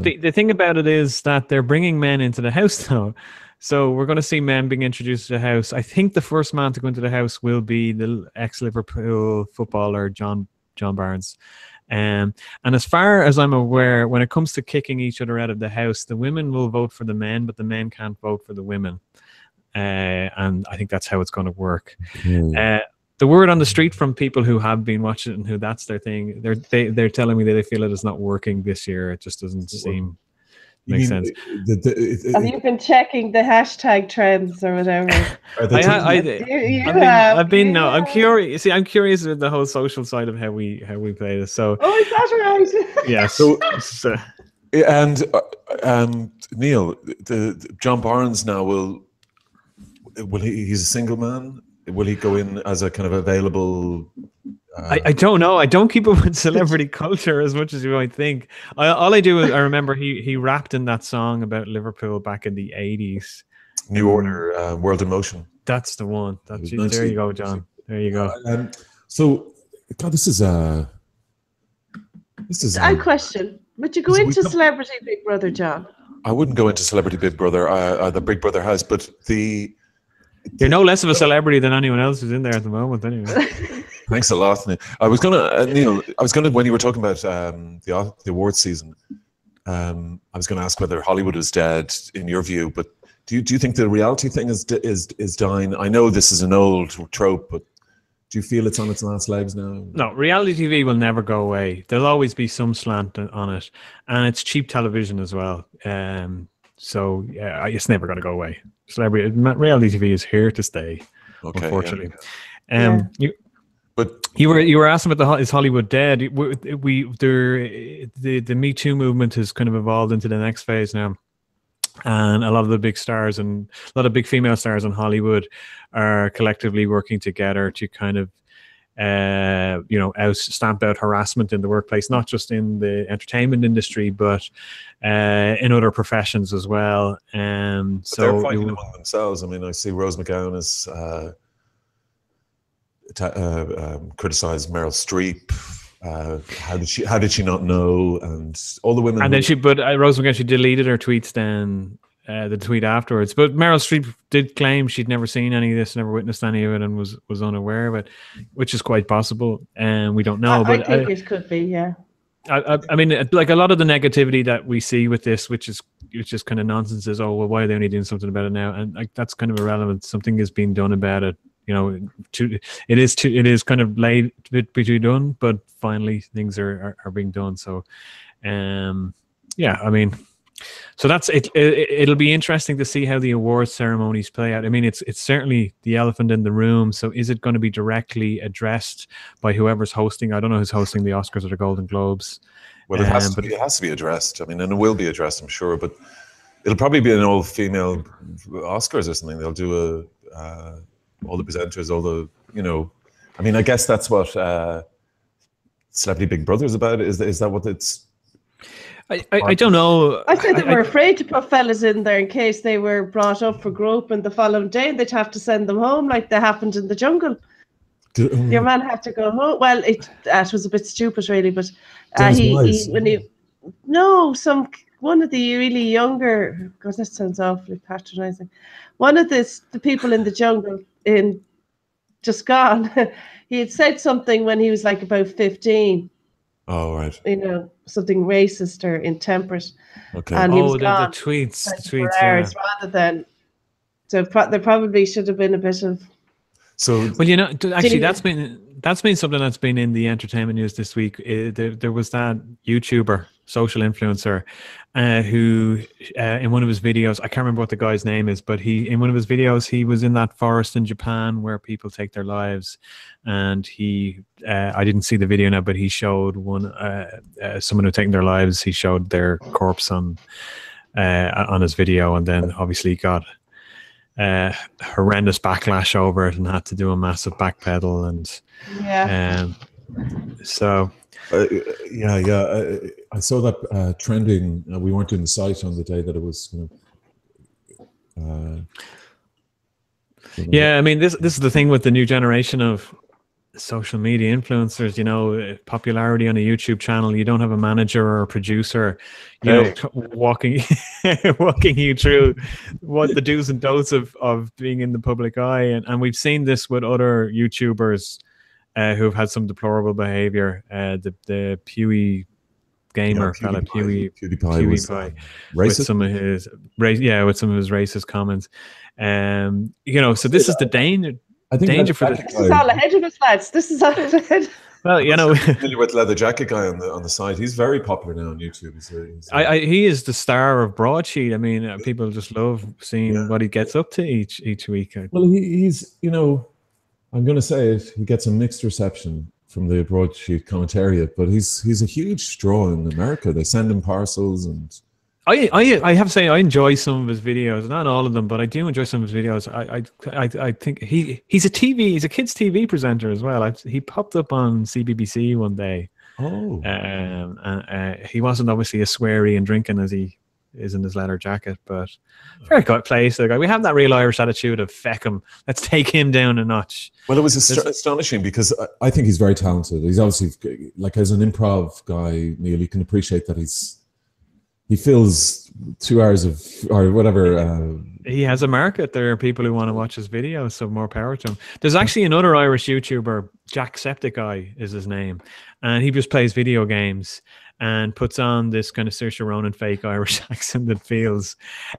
the thing about it is that they're bringing men into the house now. So we're going to see men being introduced to the house. I think the first man to go into the house will be the ex-Liverpool footballer John Barnes. And as far as I'm aware, when it comes to kicking each other out of the house, the women will vote for the men, but the men can't vote for the women. And I think that's how it's going to work. The word on the street from people who have been watching it and who that's their thing, they're telling me that they feel it is not working this year. It just doesn't seem make sense. Have you been checking the hashtag trends or whatever? I'm curious. See, I'm curious with the whole social side of how we play this. So, is that right? Yeah. And Neil, John Barnes now will he's a single man. Will he go in as a kind of available? I don't know. I don't keep up with celebrity culture as much as you might think. All I do is I remember he rapped in that song about Liverpool back in the 80s. New Order, World in Motion. That's the one. There you go, John. There you go. So, God, this is a question. Would you go into Celebrity Big Brother, John? I wouldn't go into Celebrity Big Brother. The Big Brother house, but you're no less of a celebrity than anyone else who's in there at the moment, anyway. Thanks a lot, Neil. I was gonna, when you were talking about the awards season, I was gonna ask whether Hollywood is dead in your view. But do you think the reality thing is dying? I know this is an old trope, but do you feel it's on its last legs now? No, reality TV will never go away. There'll always be some slant on it, and it's cheap television as well. So yeah, it's never going to go away. Reality TV is here to stay, unfortunately. Yeah. You were asking about is Hollywood dead? The Me Too movement has kind of evolved into the next phase now, and a lot of the big stars and a lot of big female stars in Hollywood are collectively working together to kind of stamp out harassment in the workplace, not just in the entertainment industry, but in other professions as well. So they're fighting among themselves. I mean, I see Rose McGowan has criticized Meryl Streep. how did she not know? And all the women. And then Rose McGowan, she deleted her tweets then, the tweet afterwards. But Meryl Streep did claim she'd never seen any of this, never witnessed any of it, and was unaware of it, which is quite possible. And we don't know. I think it could be, yeah. I mean, like a lot of the negativity that we see with this, which is kind of nonsense, is, oh, well, why are they only doing something about it now? And like that's kind of irrelevant. Something is being done about it. You know, it is kind of late to be done, but finally things are being done. So, yeah, I mean, so that's it. It'll be interesting to see how the awards ceremonies play out. I mean, it's certainly the elephant in the room. So, is it going to be directly addressed by whoever's hosting? I don't know who's hosting the Oscars or the Golden Globes. Well, it has to be addressed. I mean, and it will be addressed, I'm sure. But it'll probably be an all-female Oscars or something. They'll do all the presenters, all the, you know. I mean, I guess that's what Celebrity Big Brother is about. Is that what it's? I don't know. I said they were afraid to put fellas in there in case they were brought up for groping the following day. They'd have to send them home like that happened in the jungle. Your man had to go home. Well, it was a bit stupid, really, but one of the really younger, God, that sounds awfully patronising. One of the people in the jungle in just gone. He had said something when he was like about 15. Oh, right. You know, something racist or intemperate. Okay. And he was gone the tweets, hours rather than. So there probably should have been a bit of. So well, you know, actually, that's been something that's been in the entertainment news this week. There was that YouTuber, social influencer, who in one of his videos, I can't remember what the guy's name is, but in one of his videos, he was in that forest in Japan where people take their lives, and I didn't see the video now, but he showed someone who had taken their lives. He showed their corpse on his video, and then obviously got horrendous backlash over it and had to do a massive backpedal, and so I saw that trending. We weren't in the site on the day that it was. Yeah, I mean, this is the thing with the new generation of social media influencers. You know, popularity on a YouTube channel, you don't have a manager or a producer, know, walking you through what the do's and don'ts of being in the public eye, and we've seen this with other YouTubers who've had some deplorable behavior. The Pewee gamer fella, PewDiePie with some of his racist comments. You know, so this is the danger. I think danger for this is all ahead of us, lads. This is all ahead. Well, you know, familiar with Leather Jacket guy on the site. He's very popular now on YouTube. He is the star of Broadsheet. I mean, people just love seeing what he gets up to each week. Well, he's, you know, I'm going to say it. He gets a mixed reception from the Broadsheet commentariat, but he's a huge draw in America. They send him parcels, and I have to say I enjoy some of his videos, not all of them, but I do enjoy some of his videos. I think he's a kids TV presenter as well. He popped up on CBBC one day. Oh, and he wasn't obviously as sweary and drinking as he is in his leather jacket, but very good place. We have that real Irish attitude of feck him. Let's take him down a notch. Well, it was astonishing because I think he's very talented. He's obviously, like, as an improv guy, Neil, you can appreciate that he fills 2 hours of, or whatever. He has a market. There are people who want to watch his videos, so more power to him. There's actually another Irish YouTuber, Jacksepticeye is his name, and he just plays video games and puts on this kind of Saoirse Ronan fake Irish accent that feels,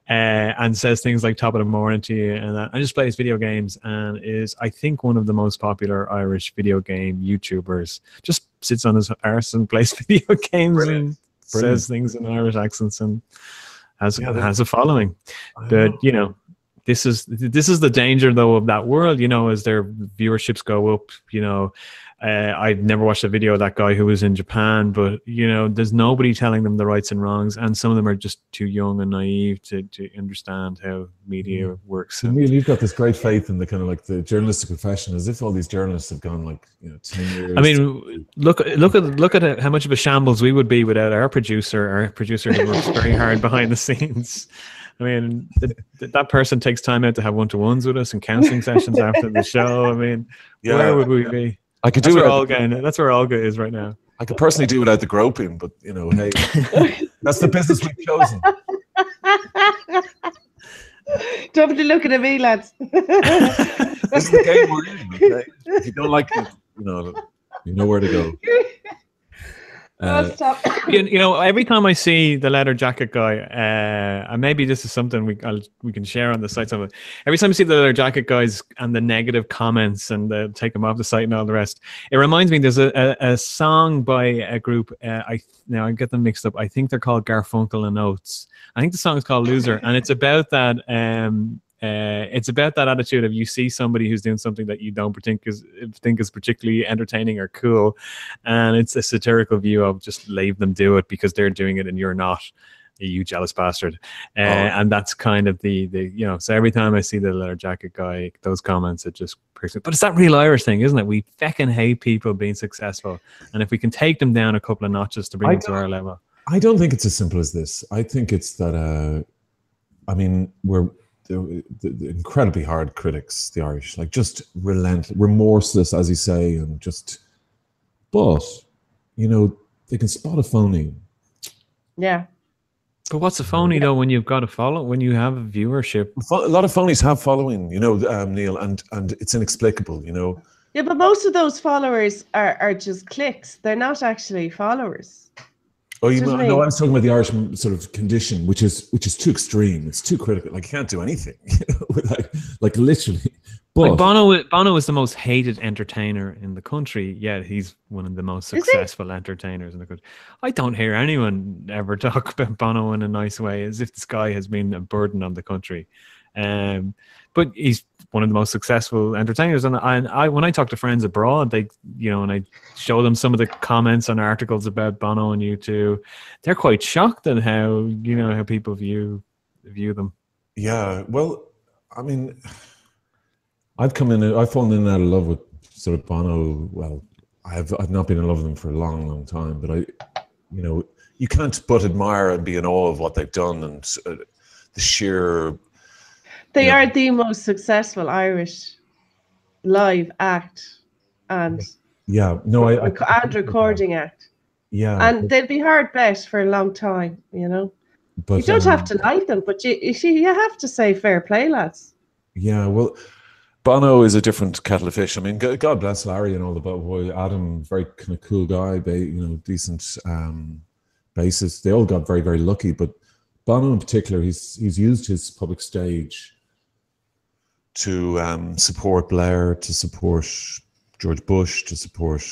and says things like "top of the morning" to you, and just plays video games, and is, I think, one of the most popular Irish video game YouTubers. Just sits on his arse and plays video games. Brilliant. And says things in Irish accents and has a following. But you know, this is the danger though of that world, you know, as their viewerships go up. You know, I've never watched a video of that guy who was in Japan, but you know, there's nobody telling them the rights and wrongs, and some of them are just too young and naive to understand how media works. Neil, you've got this great faith in the kind of like the journalistic profession, as if all these journalists have gone like, you know, 10 years. I mean, look at how much of a shambles we would be without our producer who works very hard behind the scenes. I mean, that person takes time out to have one-to-ones with us and counseling sessions after the show. I mean, where would we be? I could do it. That's where Olga is right now. I could personally do without the groping, but you know, hey, that's the business we've chosen. Don't be looking at me, lads. This is the game we're in. Okay? If you don't like it, you know where to go. Stop. You know, every time I see the leather jacket guy, and maybe this is something we can share on the site. Every time I see the leather jacket guys and the negative comments and they take them off the site and all the rest, it reminds me. There's a song by a group. I get them mixed up. I think they're called Garfunkel and Oates. I think the song is called Loser, and it's about that. It's about that attitude of you see somebody who's doing something that you don't think is particularly entertaining or cool, and it's a satirical view of just leave them do it because they're doing it and you're not, you jealous bastard. And that's kind of the you know. So every time I see the leather jacket guy, those comments, it just perks me. But it's that real Irish thing, isn't it? We feckin' hate people being successful, and if we can take them down a couple of notches to bring them to our level. I don't think it's as simple as this. I think it's that. I mean, we're the incredibly hard critics, the Irish, like just relentless, remorseless, as you say, and just. But, you know, they can spot a phony. Yeah. But what's a phony though? When you've got a when you have a viewership, a lot of phonies have following, you know, Neil, and it's inexplicable, you know. Yeah, but most of those followers are just clicks. They're not actually followers. Oh, no, I was talking about the Irish sort of condition, which is too extreme. It's too critical. Like, you can't do anything, you know, like literally. But like Bono is the most hated entertainer in the country, yet he's one of the most successful entertainers in the country. I don't hear anyone ever talk about Bono in a nice way, as if this guy has been a burden on the country. But he's one of the most successful entertainers, and I when I talk to friends abroad, they, you know, and I show them some of the comments on articles about Bono and U2, they're quite shocked at how, you know, how people view them. Yeah, well, I mean, I've fallen in and out of love with sort of Bono. Well, I've not been in love with them for a long, long time, but you know, you can't but admire and be in awe of what they've done and the sheer. They are the most successful Irish live act and and recording act. Yeah, and they'll be hard bet for a long time, you know. But you don't have to like them, but you have to say fair play, lads. Yeah, well, Bono is a different kettle of fish. I mean, God bless Larry and all the boy Adam, very kind of cool guy, you know, decent bassist. They all got very, very lucky, but Bono in particular, he's used his public stage to support Blair, to support George Bush, to support,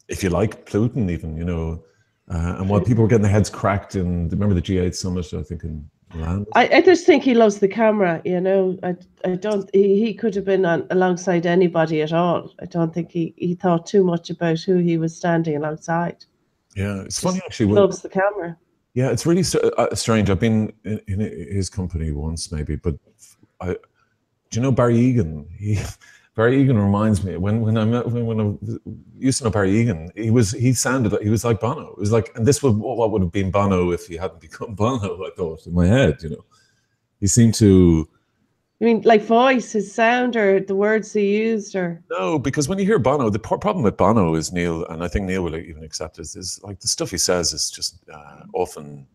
if you like, Putin even, you know. And while people were getting their heads cracked remember the G8 summit, I think, in Milan? I just think he loves the camera, you know. I don't, he could have been alongside anybody at all. I don't think he thought too much about who he was standing alongside. Yeah, it's funny actually. Loves the camera. Yeah, it's really strange. I've been in his company once, maybe, but do you know Barry Egan? Barry Egan reminds me when I used to know Barry Egan, he was like Bono. It was like, and this was what would have been Bono if he hadn't become Bono. I thought in my head, you know, he seemed to. I mean, like voice, his sound, or the words he used, or no, because when you hear Bono, the problem with Bono is, Neil, and I think Neil will even accept this, is like the stuff he says is just often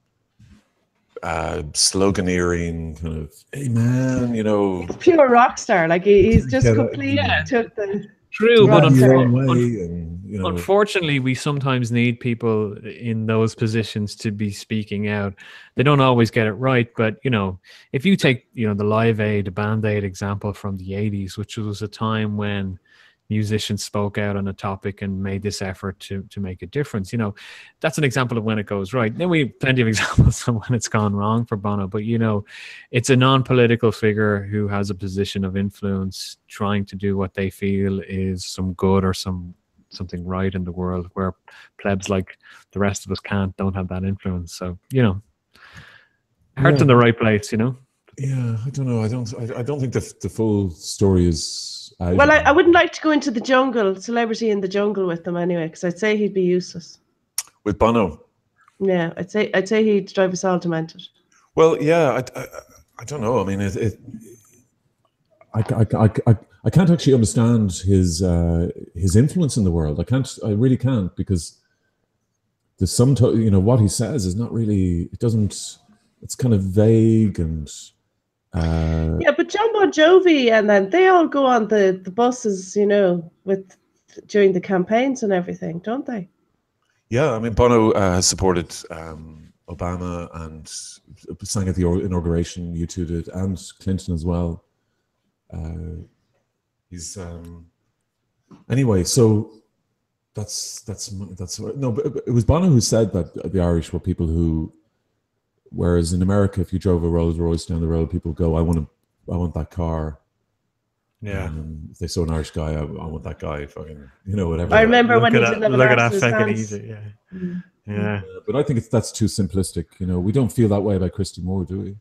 sloganeering, kind of, hey man, you know, he's pure rock star. Like he's just completely took the true, but you know, unfortunately, we sometimes need people in those positions to be speaking out. They don't always get it right, but you know, if you take, you know, the Live Aid, the Band Aid example from the 80s, which was a time when musicians spoke out on a topic and made this effort to make a difference. You know, that's an example of when it goes right. Then we have plenty of examples of when it's gone wrong for Bono, but you know, it's a non-political figure who has a position of influence trying to do what they feel is some good or something right in the world, where plebs like the rest of us don't have that influence. So, you know, heart's in the right place, you know. Yeah, I don't know. I don't think the full story is. Well, I wouldn't like to go into the jungle, celebrity in the jungle with them anyway, because I'd say he'd be useless. With Bono? Yeah, I'd say he'd drive us all demented. Well, yeah, I don't know. I mean, I can't actually understand his influence in the world. I really can't, because there's what he says is not really. It doesn't. It's kind of vague and. Yeah, but John Bon Jovi and then they all go on the buses, during the campaigns and everything, don't they? Yeah, I mean, Bono has supported Obama and sang at the inauguration. U2 did, and Clinton as well. He's anyway. So that's no. But it was Bono who said that the Irish were people who, whereas in America, if you drove a Rolls Royce down the road, people go, "I want that car." Yeah. If they saw an Irish guy, I want that guy. Fucking, whatever. I remember when he did look at that second easy. Yeah. Mm-hmm. Yeah. But I think that's too simplistic. We don't feel that way about Christy Moore, do we?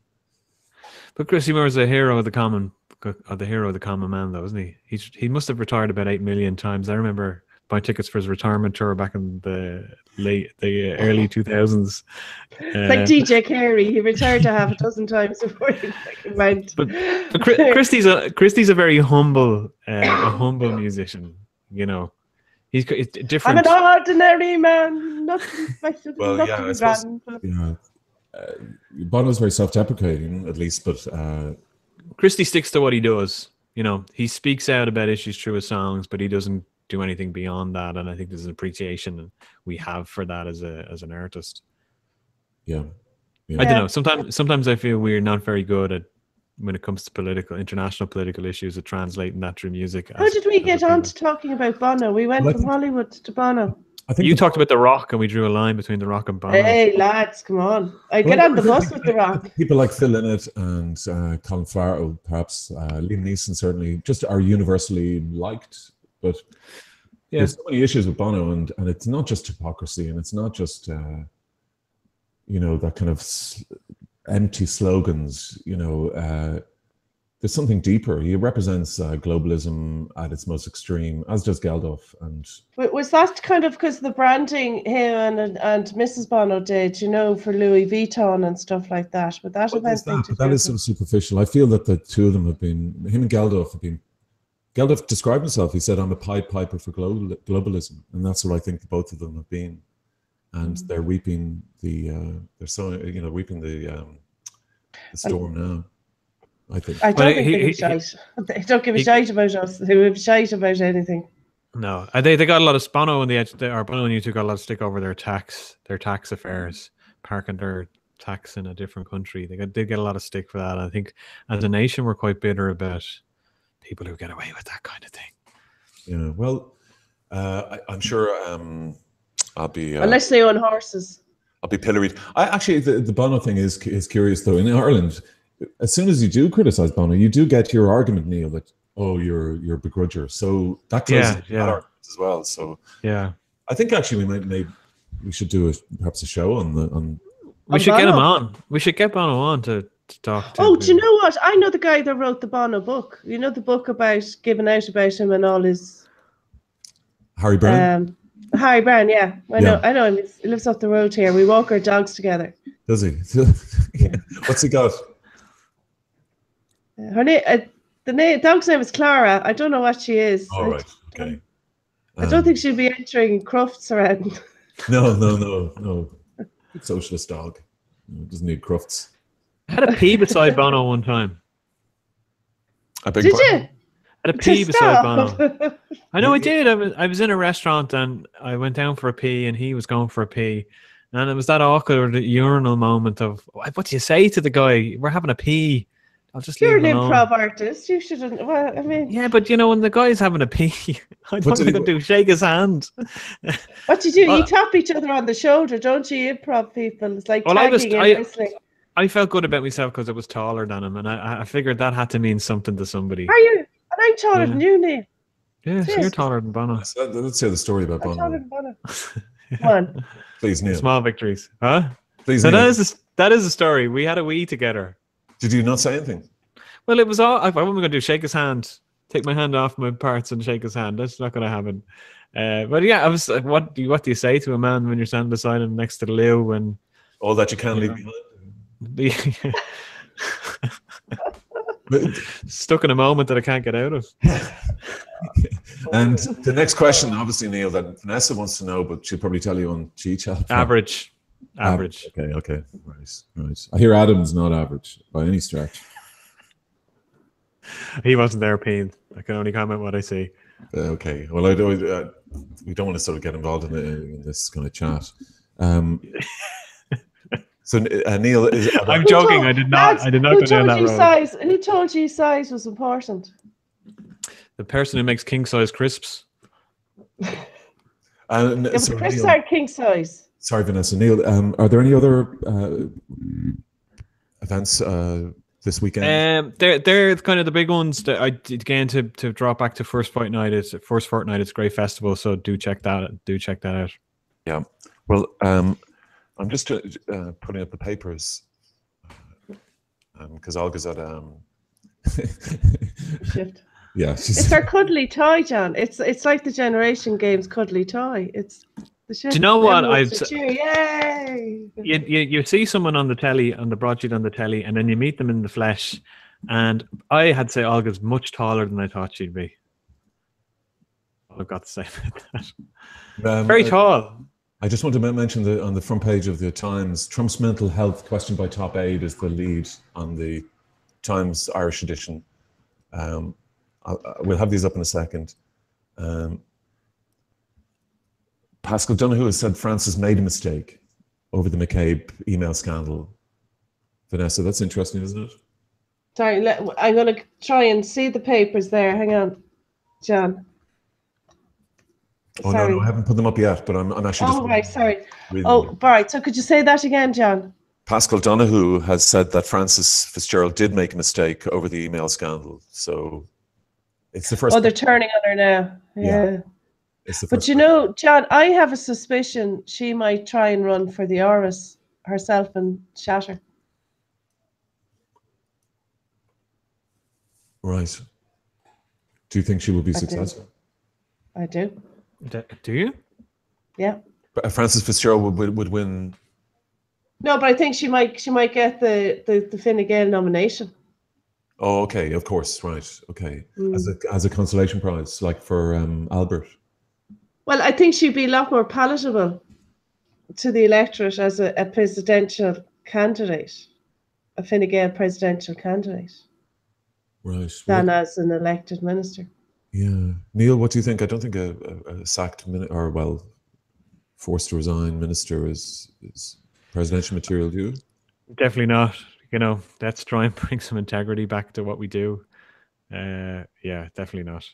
But Christy Moore is a hero of the common man, though, isn't he? He must have retired about 8 million times. I remember buying tickets for his retirement tour back in the early 2000s. Like DJ Carey, he retired a half a dozen times before he went. But Christy's a very humble musician. He's different. I'm an ordinary man, nothing special. Well, nothing I suppose, Bono's very self-deprecating, at least, but Christy sticks to what he does. He speaks out about issues through his songs, but he doesn't do anything beyond that. And I think there's an appreciation we have for that as an artist. Yeah. I don't know. Sometimes I feel we're not very good at, when it comes to international political issues, at translating that through music. How did we get on to talking about Bono? We went from Hollywood to Bono. I think you talked about The Rock, and we drew a line between The Rock and Bono. Hey, lads, come on. I get on the bus with The Rock. People like Phil Lynott and Colin Farrell, perhaps Liam Neeson, certainly, just are universally liked. But there's so many issues with Bono, and it's not just hypocrisy, and it's not just that kind of empty slogans. There's something deeper. He represents globalism at its most extreme, as does Geldof. And was that kind of because the branding him and Mrs. Bono did, for Louis Vuitton and stuff like that? But that is so superficial. I feel that the two of them him and Geldof have been. Geldof described himself. He said, "I'm a Pied Piper for globalism," and that's what I think both of them have been. And they're reaping the storm now. I think. I don't think they give a shite. They don't give a shite about us. They give a shite about anything. No, they got a lot of Bono and Bono and U2 got a lot of stick over their tax affairs, parking their tax in a different country. They did get a lot of stick for that. I think as a nation, we're quite bitter about people who get away with that kind of thing. Yeah, well, I'm sure I'll be unless they own horses. I'll be pilloried. Actually, the Bono thing is curious though. In Ireland, as soon as you do criticize Bono, you do get your argument, Neil, that you're a begrudger. So that closes that argument as well. So yeah, I think actually we should do perhaps a show on. We should get him on. We should get Bono on to talk to. Oh, do you know what? I know the guy that wrote the Bono book. You know the book about giving out about him and all his. Harry Brown. Harry Brown, yeah. I know him. He lives up the road here. We walk our dogs together. Does he? What's he got? Her name, the dog's name is Clara. I don't know what she is. All right. Okay. I don't think she'll be entering crufts around. No. Socialist dog. Doesn't need crufts. I had a pee beside Bono one time. Did you? I had a pee beside Bono. I know I did. I was in a restaurant and I went down for a pee and he was going for a pee. And it was that awkward urinal moment of, what do you say to the guy? We're having a pee. I'll just You're leave him alone. You're an improv artist. You shouldn't. Well, I mean. Yeah, but when the guy's having a pee, I don't want to shake his hand. What do you do? You tap each other on the shoulder, don't you? Improv people. It's like tagging and whistling. I felt good about myself because I was taller than him, and I figured that had to mean something to somebody. Are you? And I'm taller than you, Neil. Yeah, so you're taller than Bono. Let's hear the story about Bono. I'm taller than Bono. Come on. Please, Neil. Small victories. Huh? Please, so Neil. that is a story. We had a wee together. Did you not say anything? Well, it was all. What am I going to do? Shake his hand. Take my hand off my parts and shake his hand. That's not going to happen. But yeah, I was. What do you say to a man when you're standing beside him next to the loo and all that you can leave behind? Stuck in a moment that I can't get out of. And the next question, obviously, Neil, that Vanessa wants to know, but she'll probably tell you on cheat chat. Average. Okay. Right. I hear Adam's not average by any stretch. He wasn't there, Peen. I can only comment what I see. Okay. Well, we don't want to sort of get involved in this kind of chat. So Neil, I'm joking. I did not go down that road. Who told you size was important? The person who makes king size crisps. But the crisps are king size. Sorry, Vanessa. Neil, are there any other events this weekend? They're kind of the big ones. That again to drop back to First Fortnight. It's a great festival, so do check that out. Yeah. Well, I'm just putting up the papers because Olga's at shift. Yeah, it's our cuddly toy, John. It's like the Generation Games cuddly toy. It's the shift. Do you know what? Yay! You see someone on the telly, on the broadsheet on the telly, and then you meet them in the flesh. And I had to say Olga's much taller than I thought she'd be. I've got to say that. Very tall. I just want to mention that on the front page of the Times, Trump's mental health questioned by top aide is the lead on the Times Irish edition. We'll have these up in a second. Pascal Donoghue has said Francis made a mistake over the McCabe email scandal. Vanessa, that's interesting, isn't it? Sorry, I'm going to try and see the papers there. Hang on, John. Oh, no, I haven't put them up yet, but I'm actually just... Oh, right, sorry. Oh, right, so could you say that again, John? Pascal Donoghue has said that Francis Fitzgerald did make a mistake over the email scandal. So it's the first... Oh, they're turning on her now. Yeah. It's the first. But you know, John, I have a suspicion she might try and run for the Áras herself and shatter. Right. Do you think she will be successful? I do. Do you? Yeah. But Francis Fitzgerald would win. No, but I think she might get the Fine Gael nomination. Oh, okay, of course, right, okay. As a consolation prize, like for Albert. Well, I think she'd be a lot more palatable to the electorate as a presidential candidate, a Fine Gael presidential candidate, right? Than as an elected minister. Yeah, Neil, what do you think? I don't think a sacked forced to resign minister is presidential material. Do you? Definitely not. You know, let's try and bring some integrity back to what we do. Yeah, definitely not.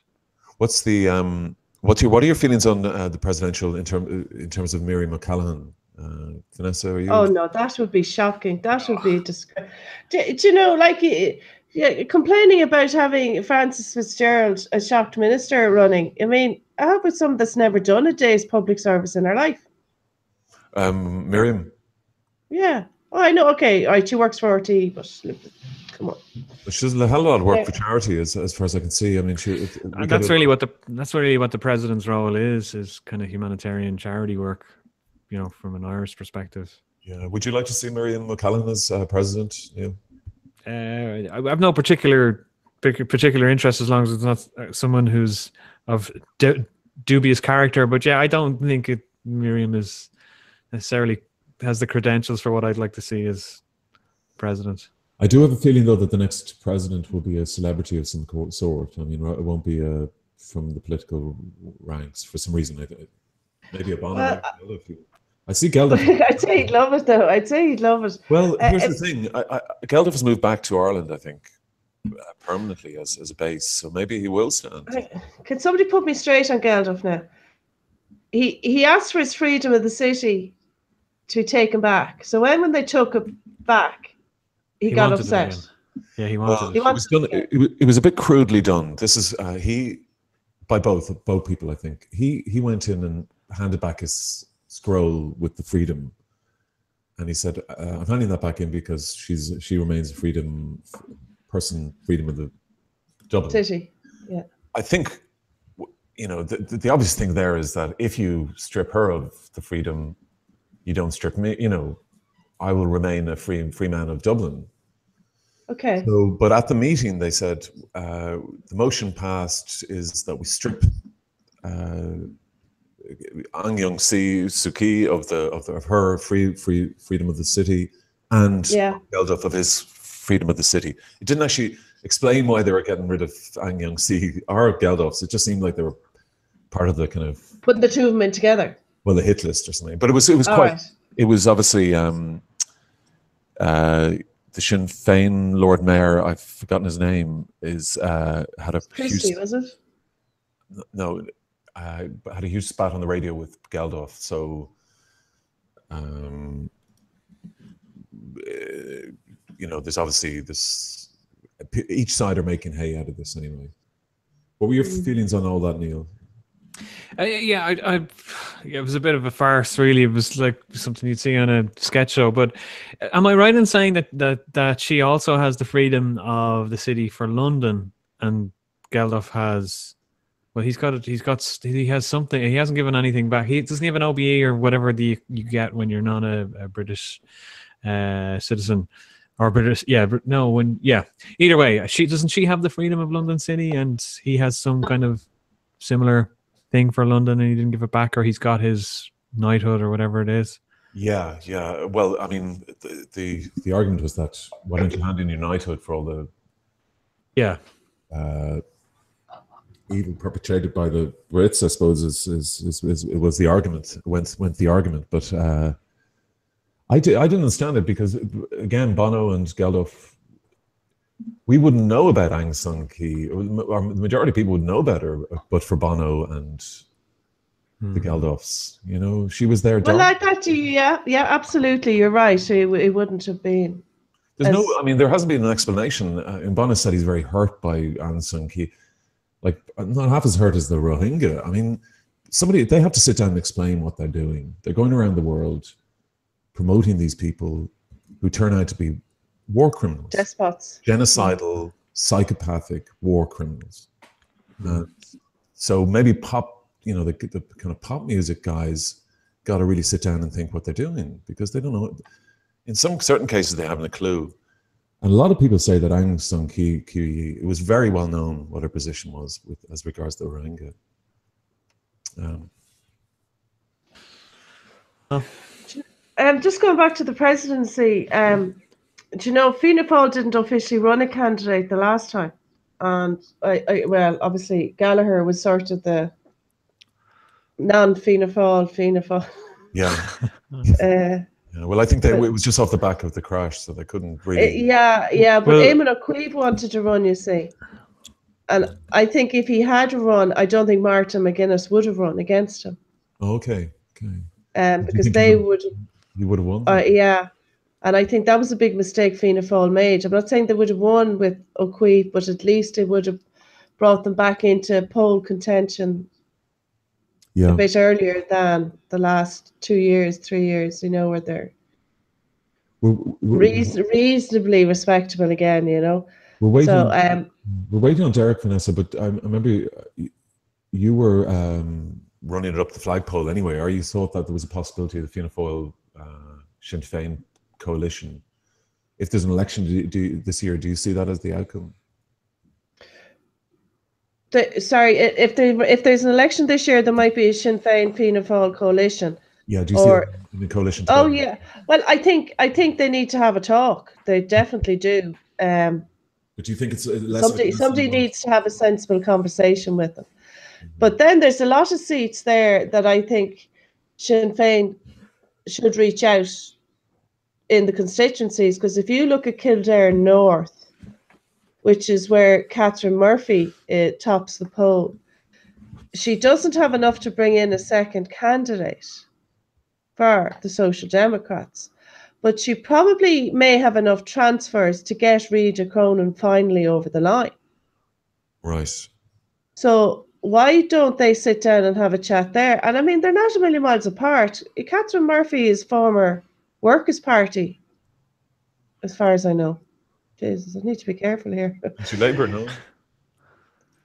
What's the what are your feelings on the presidential in terms of Miriam O'Callaghan? Vanessa, are you? Oh no, that would be shocking. That would be do you know, like, yeah, complaining about having Francis Fitzgerald, a shocked minister, running. I mean, how about someone that's never done a day's public service in her life? Miriam. Yeah. Oh, I know. Okay, all right. She works for RT, but come on. But she does a hell of a lot of work for charity, as far as I can see. I mean, that's really what the president's role is kind of humanitarian charity work. You know, from an Irish perspective. Yeah. Would you like to see Miriam O'Callaghan as president? Yeah. I have no particular interest as long as it's not someone who's of dubious character. But yeah, I don't think Miriam is necessarily has the credentials for what I'd like to see as president. I do have a feeling, though, that the next president will be a celebrity of some sort. I mean, it won't be from the political ranks for some reason. Maybe a Bonner. I see Geldof. I'd say he'd love it, though. I'd say he'd love it. Well, here's the thing. Geldof has moved back to Ireland, I think, permanently as a base. So maybe he will stand. Can somebody put me straight on Geldof now? He asked for his freedom of the city to be taken back. So when they took it back, he got upset. Yeah, he wanted it. It was a bit crudely done. This is by both people, I think. He went in and handed back his scroll with the freedom, and he said, "I'm handing that back in because she remains a freedom of the Dublin city." Yeah, I think, you know, the obvious thing there is that if you strip her of the freedom, you don't strip me. You know, I will remain a free man of Dublin. Okay. So, but at the meeting, they said the motion passed is that we strip Aung Suu Kyi of her freedom of the city, and Geldof of his freedom of the city. It didn't actually explain why they were getting rid of Aung Suu or Geldofs. It just seemed like they were part of the kind of putting the two of them in together. Well, the hit list or something. But it was quite. Right. It was obviously the Sinn Féin Lord Mayor, I've forgotten his name, had a Christie, was it? No, had a huge spat on the radio with Geldof. So, there's obviously this. Each side are making hay out of this anyway. What were your feelings on all that, Neil? It was a bit of a farce, really. It was like something you'd see on a sketch show. But am I right in saying that she also has the freedom of the city for London, and Geldof has? Well, he has something. He hasn't given anything back. He doesn't have an OBE or whatever you get when you're not a British citizen. Or British, either way, doesn't she have the freedom of London City, and he has some kind of similar thing for London, and he didn't give it back, or he's got his knighthood or whatever it is. Yeah. Well, I mean, the argument was that why don't you hand in your knighthood for all the evil perpetrated by the Brits? I suppose it was the argument. Went the argument, but. I didn't understand it because, again, Bono and Geldof, we wouldn't know about Aung San Suu Kyi. Or the majority of people would know about her, but for Bono and the Geldofs, she was there. Well, like that, yeah, absolutely, you're right. It wouldn't have been. There hasn't been an explanation. And Bono said he's very hurt by Aung San Suu Kyi. Like, not half as hurt as the Rohingya. I mean, they have to sit down and explain what they're doing. They're going around the world promoting these people who turn out to be war criminals, despots, genocidal, psychopathic war criminals. So maybe pop, the kind of pop music guys got to really sit down and think what they're doing, because they don't know. In some certain cases, they haven't a clue. And a lot of people say that Aung San Suu Kyi, it was very well known what her position was as regards to the Rohingya. Just going back to the presidency, do you know Fianna Fáil didn't officially run a candidate the last time, and obviously Gallagher was sort of the non-Fianna Fáil. Yeah. Well, I think it was just off the back of the crash, so they couldn't really. But Eamon O'Queeve wanted to run, you see, and I think if he had run, I don't think Martin McGuinness would have run against him. Okay. Because they would. You would have won? Yeah. And I think that was a big mistake Fianna Fáil made. I'm not saying they would have won with O'Queeve, but at least it would have brought them back into poll contention a bit earlier than the last 2 years, 3 years, where they're reasonably respectable again, We're waiting, we're waiting on Derek, Vanessa, but I remember you were running it up the flagpole anyway, or you thought that there was a possibility of the Fianna Fáil Sinn Féin coalition. If there's an election this year, do you see that as the outcome? If there's an election this year, there might be a Sinn Féin Fianna Fáil coalition. Yeah, do you see it in the coalition? Oh yeah. Well, I think they need to have a talk. They definitely do. But do you think it's less somebody needs to have a sensible conversation with them? But then there's a lot of seats there that I think Sinn Féin should reach out in the constituencies, because if you look at Kildare North, which is where Catherine Murphy tops the poll, she doesn't have enough to bring in a second candidate for the Social Democrats, but she probably may have enough transfers to get Rita Cronin finally over the line. Right. So why don't they sit down and have a chat there? And I mean, they're not a million miles apart. Catherine Murphy is former Workers' Party, as far as I know. Jesus, I need to be careful here. Is she Labour, no?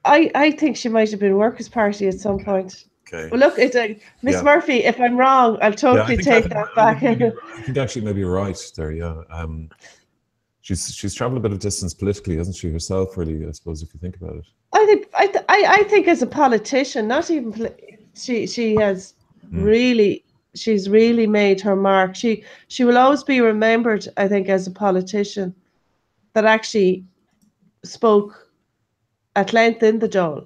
I think she might have been Workers' Party at some point. Okay. Well, look, Miss Murphy, if I'm wrong, I'll totally take that back. I think actually maybe you're right there, yeah. she's traveled a bit of distance politically, hasn't she herself? Really, I suppose, if you think about it. I think as a politician, not even she has really, she's really made her mark. She will always be remembered, I think, as a politician that actually spoke at length in the Dáil.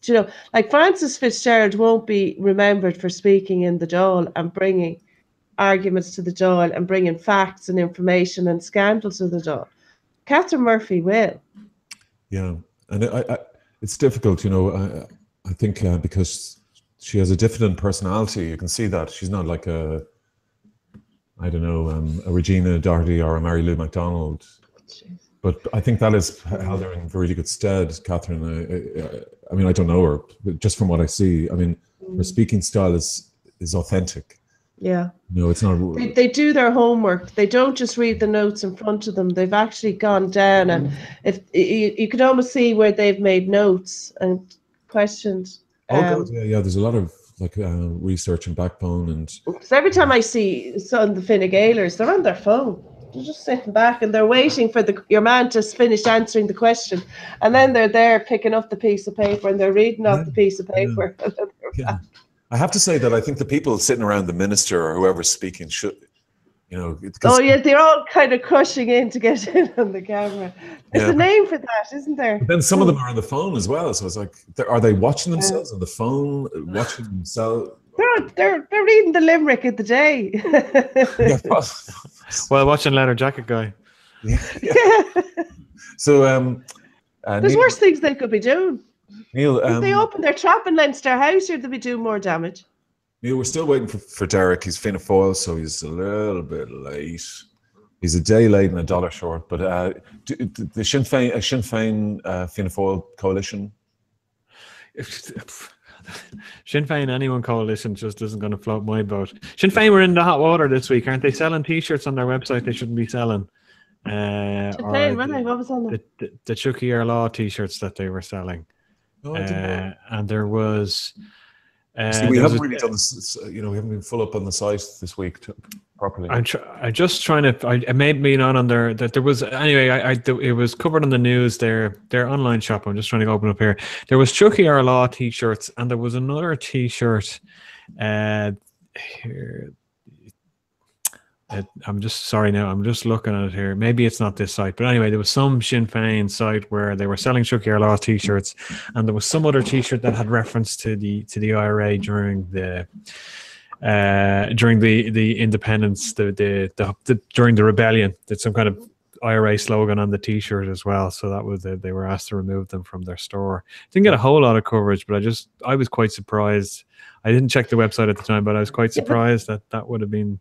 You know, like Frances Fitzgerald won't be remembered for speaking in the Dáil and bringing arguments to the Dáil and bringing facts and information and scandals to the Dáil. Catherine Murphy will. Yeah, and it's difficult, you know. I think because she has a diffident personality, you can see that she's not like a Regina Doherty or a Mary Lou MacDonald. Jeez. But I think that is held her in really good stead, Catherine. I mean, I don't know her, but just from what I see, I mean, her speaking style is authentic. Yeah. No, it's not. They do their homework. They don't just read the notes in front of them. They've actually gone down, and if you could almost see where they've made notes and questions. Oh God, yeah. There's a lot of research and backbone, and because every time I see some of the Fine Gaelers, they're on their phone. They're just sitting back and they're waiting for your man to finish answering the question, and then they're there picking up the piece of paper and they're reading off the piece of paper. Yeah. I have to say that I think the people sitting around the minister or whoever's speaking should, you know. Oh yeah, they're all kind of crushing in to get in on the camera. There's a name for that, isn't there? But then some of them are on the phone as well. So it's like, are they watching themselves on the phone? Watching themselves? They're reading the limerick of the day. Well, watching Leather Jacket Guy. Yeah. So there's worse things they could be doing. Neil, if they open their trap in Leinster House, they'd be doing more damage. Neil, we're still waiting for Derek. He's Fianna Fáil, so he's a little bit late. He's a day late and $1 short. But the Sinn Féin Fianna Fáil coalition. Sinn Féin anyone coalition just isn't going to float my boat. Sinn Féin were in the hot water this week, aren't they? Selling T-shirts on their website they shouldn't be selling. What was on the Chucky Our Law T-shirts that they were selling. No, I didn't know. And there was. See, we haven't really done this. You know, we haven't been full up on the site this week properly. I'm just trying to. I made me not on there that there was anyway. It was covered on the news. Their online shop. I'm just trying to open up here. There was Chucky Our Law T-shirts, and there was another T-shirt. Here. I'm just sorry now. I'm just looking at it here. Maybe it's not this site, but anyway, there was some Sinn Féin site where they were selling Chucky Our Law T-shirts, and there was some other T-shirt that had reference to the IRA during the independence, during the rebellion. Did some kind of IRA slogan on the T-shirt as well. So that was they were asked to remove them from their store. Didn't get a whole lot of coverage, but I was quite surprised. I didn't check the website at the time, but I was quite surprised that would have been.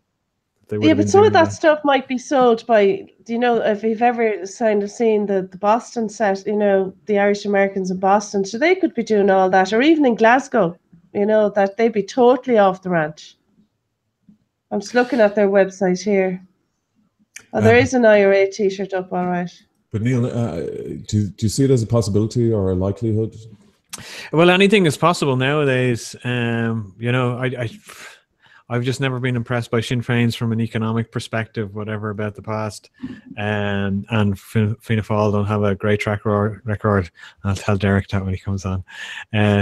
Yeah, but some of that stuff might be sold by, you know, if you've ever kind of seen the Boston set, you know, the Irish Americans in Boston, so they could be doing all that, or even in Glasgow, you know, that they'd be totally off the ranch. I'm just looking at their website here. Oh, there is an IRA T-shirt up, all right. But Neil, do you see it as a possibility or a likelihood? Well, anything is possible nowadays. You know, I've just never been impressed by Sinn Féin's from an economic perspective, whatever about the past. And Fianna Fáil don't have a great track record. I'll tell Derek that when he comes on.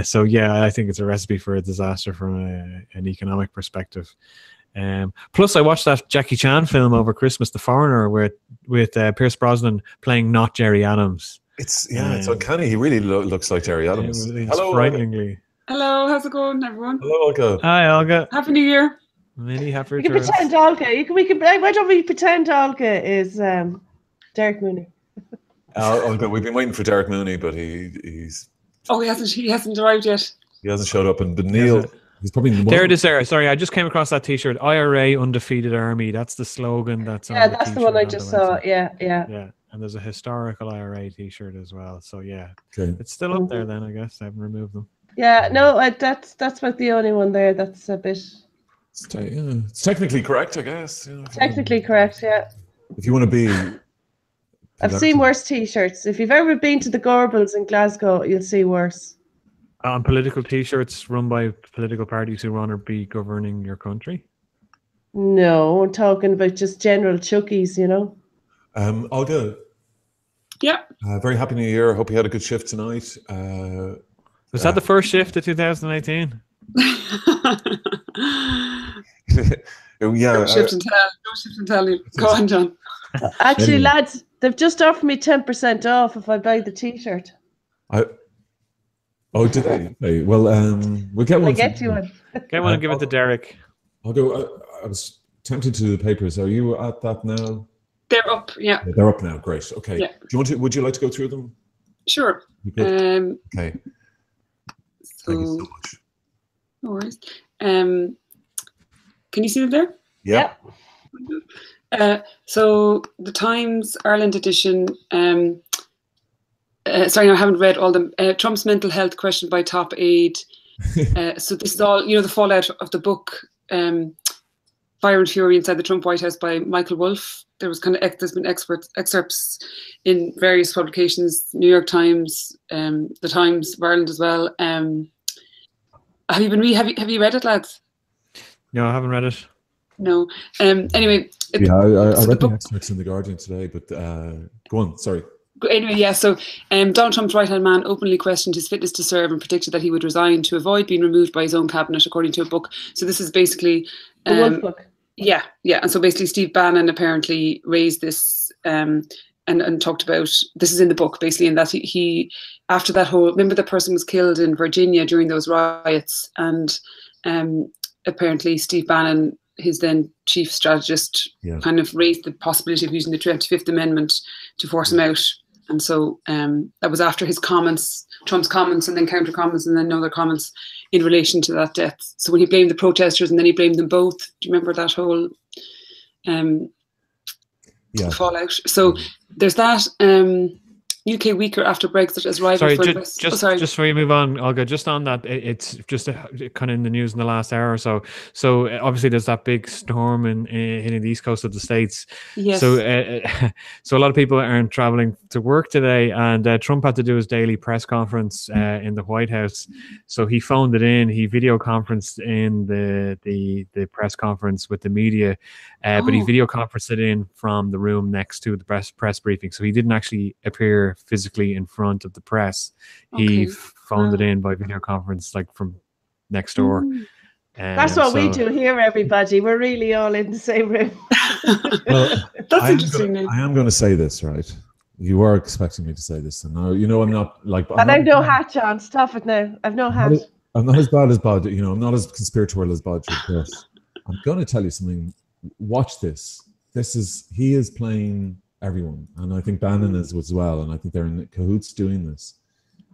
So, yeah, I think it's a recipe for a disaster from an economic perspective. Plus, I watched that Jackie Chan film over Christmas, The Foreigner, with Pierce Brosnan playing not Jerry Adams. It's uncanny. He really looks like Jerry Adams. Hello, frighteningly. Hello, how's it going, everyone? Hello, Olga. Hi, Olga. Happy New Year. Many happy returns. You can pretend Olga. Why don't we pretend Olga is Derek Mooney? Olga, we've been waiting for Derek Mooney, but he's. Oh, he hasn't arrived yet. He hasn't showed up, and Neil. He's probably there it is. There. Sorry, I just came across that T-shirt. IRA Undefeated Army. That's the slogan. That's that's the one I just saw. Yeah. And there's a historical IRA T-shirt as well. So yeah, okay. It's still up there. Then I guess I haven't removed them. Yeah, no, that's about the only one there. That's a bit. It's technically correct, I guess. You know, technically correct, yeah. If you want to be. I've seen worse T-shirts. If you've ever been to the Gorbals in Glasgow, you'll see worse. Political T-shirts run by political parties who want to be governing your country? No, I'm talking about just general Chuckies, you know. Olga, Yeah. very happy New Year. Hope you had a good shift tonight. Was that the first shift of 2018? Yeah. Don't shift and tell. Don't shift and tell you. Go on, John. Actually, Anyway. lads, they've just offered me 10% off if I buy the T-shirt. Oh, did they? Hey, well, we'll get one. I get you one. Get one and give it to Derek. I'll go. I was tempted to do the papers. Are you at that now? They're up. Yeah. They're up now. Great. Okay. Yeah. Do you want to? Would you like to go through them? Sure. Okay. So, Thank you so much. no worries. Can you see them there? Yeah. So the Times Ireland edition. Sorry, no, I haven't read all them. Trump's mental health questioned by top aide. So this is all, the fallout of the book, Fire and Fury Inside the Trump White House by Michael Wolff. There's been excerpts in various publications, New York Times, the Times of Ireland as well. Have you read it, lads? No, I haven't read it. No. Anyway. Yeah, I read the excerpts in The Guardian today, but go on, sorry. Anyway, yeah, so Donald Trump's right-hand man openly questioned his fitness to serve and predicted that he would resign to avoid being removed by his own cabinet, according to a book. So this is basically... the Wolf book. Yeah. And so basically Steve Bannon apparently raised this and talked about... This is in the book, basically, in that he after that whole... Remember the person was killed in Virginia during those riots, and apparently Steve Bannon, his then chief strategist, kind of raised the possibility of using the 25th Amendment to force him out. And so that was after his comments, Trump's comments, and then counter comments, and then other comments in relation to that death. So when he blamed the protesters and then he blamed them both, do you remember that whole fallout? So there's that. UK weaker after Brexit as rival Sorry, for just before you move on, Olga, just on that, it's just kind of in the news in the last hour or so. So obviously there's that big storm in the east coast of the States. Yes. So so a lot of people aren't traveling to work today, and Trump had to do his daily press conference in the White House. So he phoned it in. He video conferenced in the press conference with the media, but he video conferenced it in from the room next to the press briefing. So he didn't actually appear physically in front of the press. He phoned it in by video conference, like from next door. That's what we do here, everybody. We're really all in the same room. Well, that's interesting. I am going to say this, right? You are expecting me to say this, and now I'm not like. And I've no hat, John. Stop it now. I've no hat. I'm not as bad as Bod. I'm not as conspiratorial as Bod. But I'm going to tell you something. Watch this. He is playing everyone, and I think Bannon is as well, and I think they're in cahoots doing this,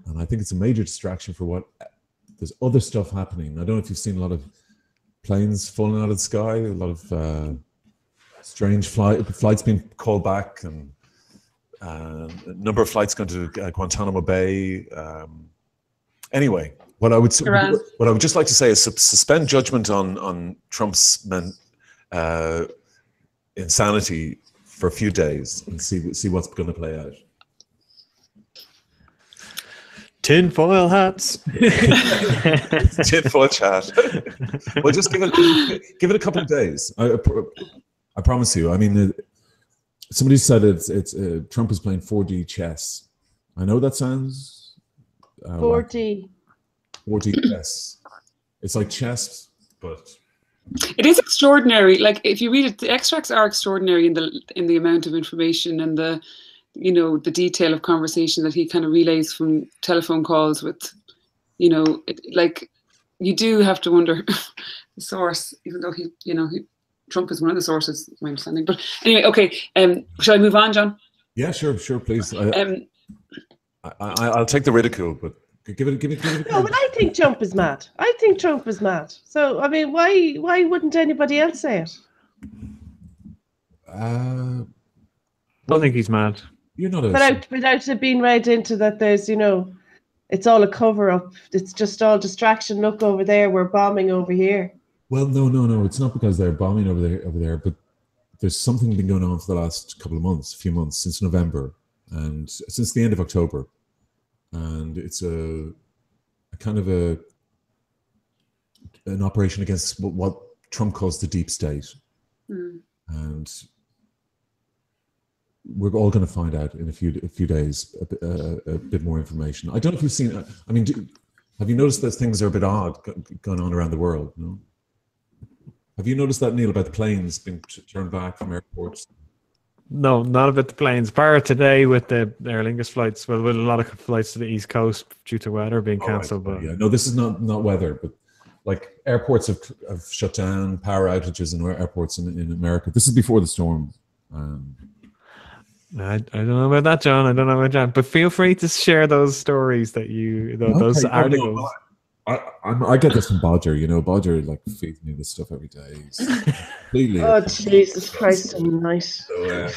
and I think it's a major distraction for what there's other stuff happening. I don't know if you've seen a lot of planes falling out of the sky, a lot of strange flights being called back, and a number of flights going to Guantanamo Bay. Anyway, what I would just like to say is suspend judgment on Trump's insanity for a few days and see what's going to play out. Tinfoil hats. Tinfoil chat. Well, just give it a couple of days. I promise you. I mean, somebody said it's Trump is playing 4D chess. I know that sounds 4D. 4D chess. It's like chess, but. It is extraordinary. Like if you read it, the extracts are extraordinary in the amount of information and the detail of conversation that he kind of relays from telephone calls with, like you do have to wonder the source, even though Trump is one of the sources, my understanding. But anyway, okay. Shall I move on, John? Yeah, sure, please. I'll take the ridicule, but. Give it. No, but I think Trump is mad. So I mean, why wouldn't anybody else say it? I don't think he's mad. You're not without it being read into that. There's it's all a cover up. It's just all distraction. Look over there, we're bombing over here. Well, no. It's not because they're bombing over there, but there's something been going on for the last few months since November and since the end of October. And it's a kind of an operation against what Trump calls the deep state. And we're all going to find out in a few days a bit more information. I don't know if you've seen. I mean, have you noticed that things are a bit odd going on around the world? No. Have you noticed that, Neil, about the planes being turned back from airports? No, not about the planes. Bar today with the Aer Lingus flights. Well, with a lot of flights to the East Coast due to weather being cancelled. Right. But yeah, no, this is not weather, but like airports have shut down, power outages in airports in America. This is before the storm. I don't know about that, John. I don't know about that. But feel free to share those stories that those articles. No, I get this from Bodger. You know, Bodger like feeds me this stuff every day. Oh, Jesus Christ, I'm nice. So,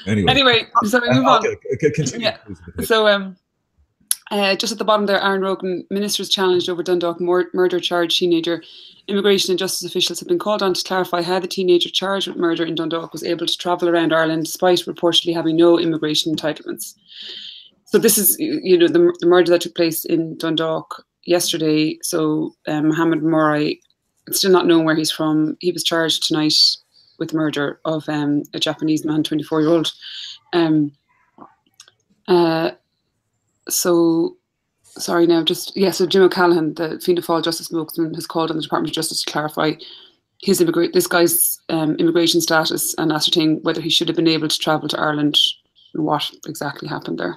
anyway, so we move on. Continue. Yeah. So just at the bottom there, Aaron Rogan, ministers challenged over Dundalk murder charge teenager. Immigration and justice officials have been called on to clarify how the teenager charged with murder in Dundalk was able to travel around Ireland despite reportedly having no immigration entitlements. So this is, you know, the murder that took place in Dundalk yesterday. So Mohammed Morai, it's still not known where he's from. He was charged tonight with murder of a Japanese man, 24-year-old. So Jim O'Callaghan, the Fianna Fáil Justice spokesman, has called on the Department of Justice to clarify this guy's immigration status and ascertain whether he should have been able to travel to Ireland and what exactly happened there.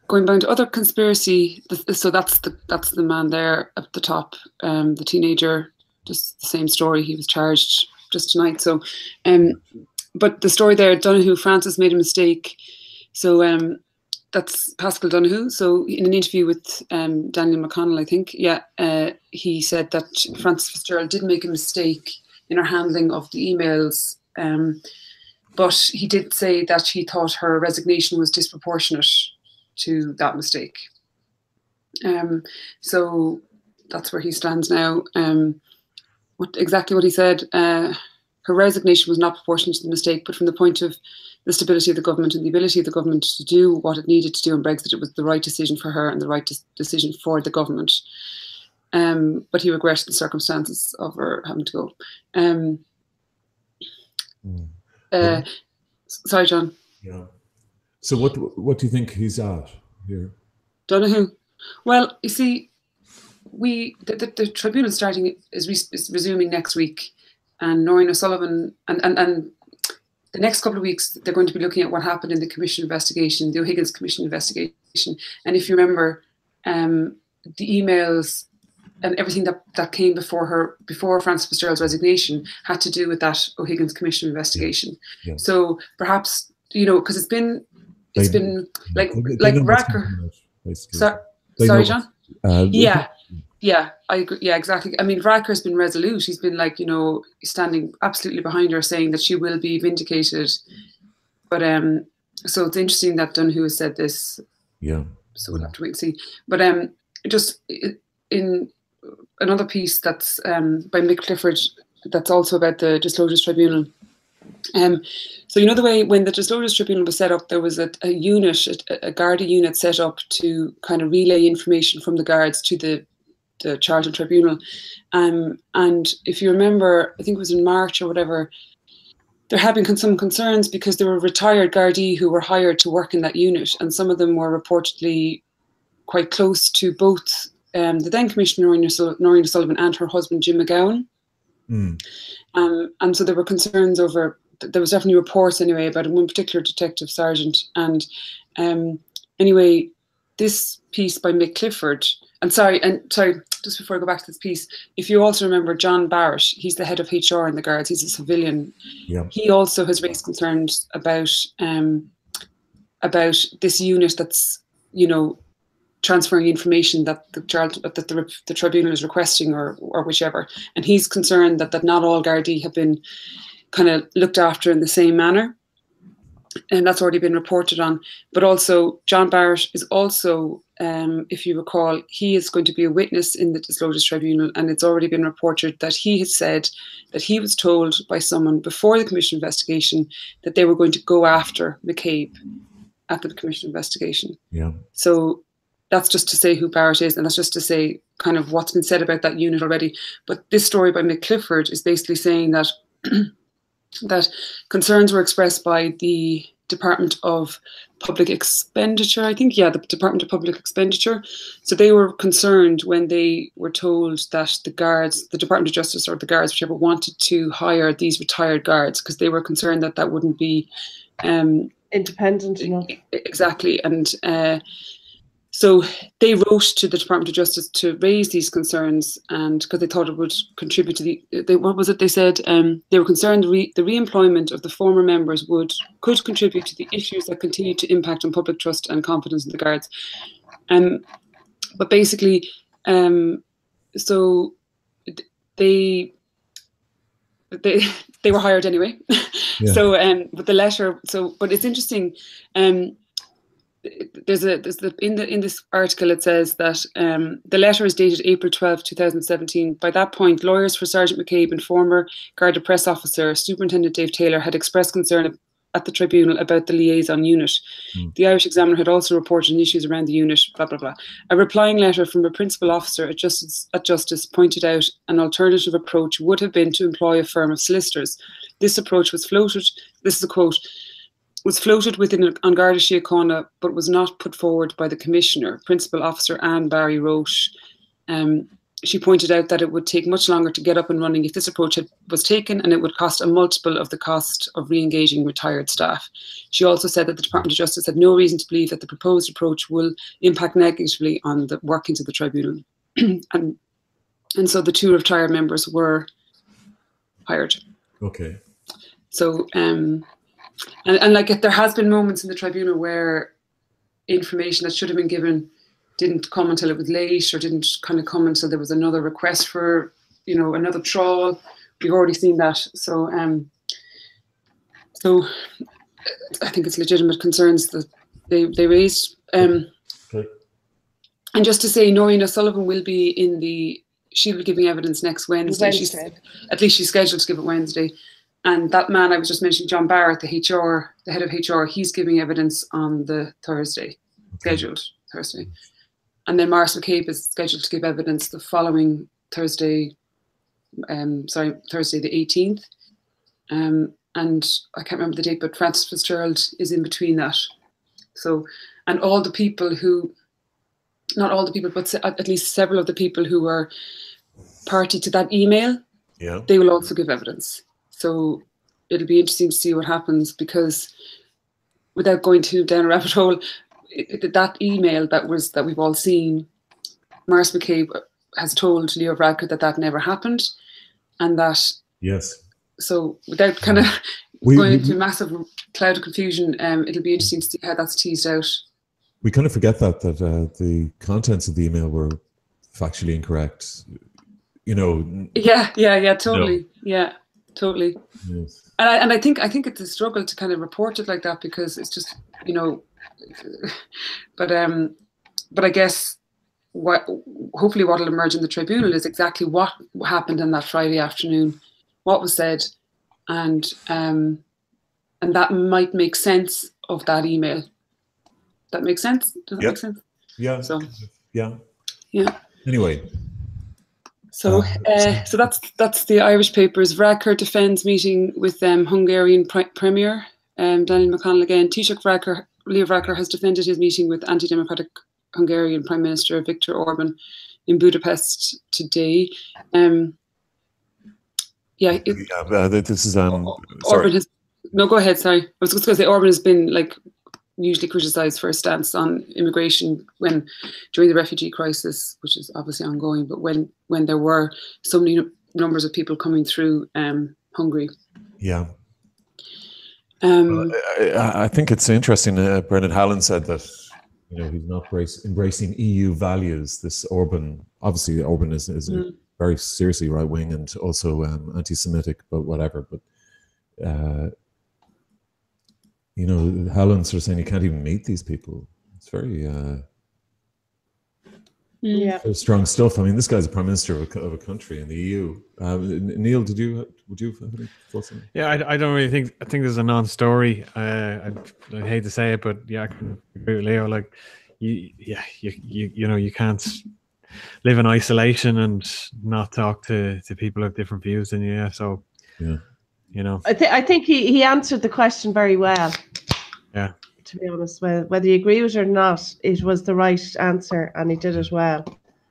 Going down to other conspiracy, so that's the man there at the top, the teenager, just the same story. He was charged just tonight. So, but the story there, Donoghue, Francis made a mistake. So that's Pascal Donoghue. So in an interview with Daniel McConnell, I think, he said that Frances Fitzgerald did make a mistake in her handling of the emails, but he did say that he thought her resignation was disproportionate to that mistake. So that's where he stands now. Exactly what he said, her resignation was not proportionate to the mistake, but from the point of the stability of the government and the ability of the government to do what it needed to do in Brexit, it was the right decision for her and the right decision for the government. But he regretted the circumstances of her having to go. Sorry, John. Yeah. So what do you think he's at here? Donoghue. Well, you see, the tribunal is resuming next week, and Noreen O'Sullivan and the next couple of weeks they're going to be looking at what happened in the Commission investigation, the O'Higgins Commission investigation. And if you remember, the emails and everything that came before Frances Fitzgerald's resignation had to do with that O'Higgins Commission investigation. Yeah. So perhaps, you know, because it's been like Racker. Sorry, John. Yeah, I agree. Yeah, exactly. I mean, Racker's been resolute. He's been like, you know, standing absolutely behind her, saying that she will be vindicated. But so it's interesting that Donoghue has said this. Yeah. So we'll have to wait and see. But just in another piece that's by Mick Clifford, that's also about the Disclosures Tribunal. So you know the way when the Disclosures Tribunal was set up, there was a unit, a Garda unit set up to kind of relay information from the guards to the Charlton Tribunal. And if you remember, I think it was in March or whatever, there had been some concerns because there were retired Gardaí who were hired to work in that unit, and some of them were reportedly quite close to both the then Commissioner Noreen O'Sullivan and her husband Jim McGowan. And so there were concerns over, there was definitely reports anyway about one particular detective sergeant. And anyway, this piece by Mick Clifford, and sorry, just before I go back to this piece, if you also remember John Barrett, he's the head of HR in the Guards, he's a civilian. Yeah. He also has raised concerns about this unit that's, you know, transferring information that the tribunal is requesting or whichever. And he's concerned that not all Gardaí have been kind of looked after in the same manner. And that's already been reported on. But also John Barrett is also, if you recall, he is going to be a witness in the Disclosures Tribunal, and it's already been reported that he has said that he was told by someone before the Commission investigation that they were going to go after McCabe after the Commission investigation. Yeah. So that's just to say who Barrett is, and that's just to say kind of what's been said about that unit already. But this story by Mick Clifford is basically saying that that concerns were expressed by the Department of Public Expenditure, I think, yeah, the Department of Public Expenditure. So they were concerned when they were told that the guards, the Department of Justice or the guards, whichever, wanted to hire these retired guards, because they were concerned that that wouldn't be independent enough. Exactly. And so they wrote to the Department of Justice to raise these concerns, and because they thought it would contribute to what was it they said? They were concerned the re-employment of the former members could contribute to the issues that continue to impact on public trust and confidence in the guards. But basically, so they were hired anyway. Yeah. So, but the letter. So, but it's interesting. There's in this article it says that the letter is dated April 12, 2017. By that point, lawyers for Sergeant McCabe and former Garda press officer Superintendent Dave Taylor had expressed concern at the tribunal about the liaison unit. The Irish Examiner had also reported issues around the unit, blah, blah, blah. A replying letter from a principal officer at Justice pointed out an alternative approach would have been to employ a firm of solicitors. This approach was floated, this is a quote, was floated within An Garda Síochána, but was not put forward by the Commissioner. Principal Officer Anne Barry wrote, she pointed out that it would take much longer to get up and running if this approach was taken, and it would cost a multiple of the cost of re-engaging retired staff. She also said that the Department of Justice had no reason to believe that the proposed approach will impact negatively on the workings of the tribunal. and so the 2 retired members were hired. Okay. So, and like there has been moments in the tribunal where information that should have been given didn't come until it was late, or didn't kind of come until there was another request for, another trawl. We've already seen that. So, so I think it's legitimate concerns that they raised. Okay. And just to say, Noreen O'Sullivan will be she'll be giving evidence next Wednesday. At least she's scheduled to give it Wednesday. And that man I was just mentioning, John Barrett, the head of HR, he's giving evidence on the Thursday, scheduled Thursday. And then Maurice McCabe is scheduled to give evidence the following Thursday, Thursday the 18th. And I can't remember the date, but Francis Fitzgerald is in between that. So, and all the people who, not all the people, but at least several of the people who were party to that email, they will also give evidence. So it'll be interesting to see what happens, because without going too down a rabbit hole, that email that we've all seen, Maurice McCabe has told Leo Varadkar that never happened, and that so without kind of going into a massive cloud of confusion, it'll be interesting to see how that's teased out. We kind of forget that the contents of the email were factually incorrect. Yeah, totally. Yeah. Totally. Yes. And I think it's a struggle to kind of report it like that, because it's just, but I guess hopefully what will emerge in the tribunal is exactly what happened on that Friday afternoon, what was said, and that might make sense of that email. That makes sense? Does that make sense? Yeah. So yeah. Anyway. So, so that's the Irish papers. Varadkar defends meeting with Hungarian Premier Daniel McConnell again. Taoiseach Leo Varadkar has defended his meeting with anti-democratic Hungarian Prime Minister Viktor Orban in Budapest today. This is Orban has. No, go ahead. Sorry, I was just going to say Orban has been usually criticised for a stance on immigration during the refugee crisis, which is obviously ongoing, but when there were so many numbers of people coming through Hungary. Yeah. I think it's interesting. Bernard Hallen said that he's not embracing EU values. This Orban, obviously Orban is very seriously right wing and also anti-Semitic, but whatever. But Hallen sort of saying you can't even meet these people. It's very very strong stuff. I mean, this guy's a prime minister of a country in the EU. Neil, would you have any thoughts on it? Yeah, I don't really think. I think there's a non-story. I hate to say it, but yeah, I can agree with Leo. You can't live in isolation and not talk to people of different views than you. So You know, I think he answered the question very well. Yeah. To be honest, whether you agree with it or not, it was the right answer, and he did it well.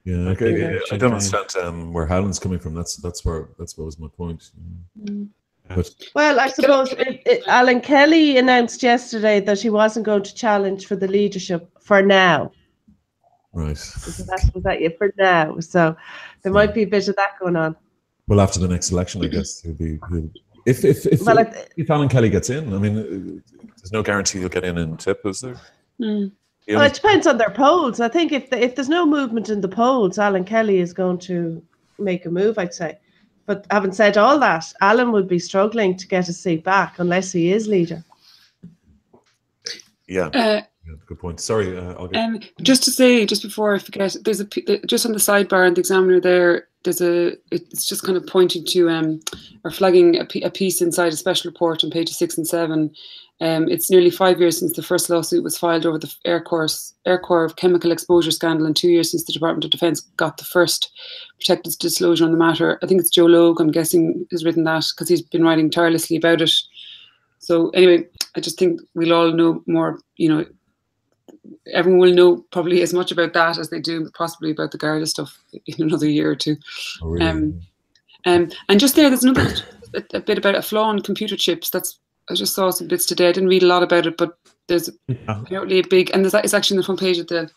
Yeah, okay. I don't understand where Howland's coming from. That was my point. But well, I suppose Alan Kelly announced yesterday that he wasn't going to challenge for the leadership for now. Right. So was that you for now? So there might be a bit of that going on. Well, after the next election, I guess if Alan Kelly gets in, I mean, there's no guarantee he'll get in Tip, is there? Well, it depends on their polls. I think if there's no movement in the polls, Alan Kelly is going to make a move, I'd say. But having said all that, Alan would be struggling to get a seat back unless he is leader. Yeah. Good point. Sorry, just to say, just before I forget, there's just on the sidebar in the Examiner there. It's just kind of pointing to or flagging a piece inside a special report on pages 6 and 7. It's nearly 5 years since the first lawsuit was filed over the Air Corps chemical exposure scandal, and 2 years since the Department of Defence got the first protected disclosure on the matter. I think it's Joe Logue, I'm guessing, has written that because he's been writing tirelessly about it. So anyway, I just think we'll all know more, everyone will know probably as much about that as they do possibly about the Garda stuff in another year or two. Oh, really? And just there's another a bit about a flaw in computer chips. I just saw some bits today. I didn't read a lot about it, but there's apparently a big, and it's actually on the front page of the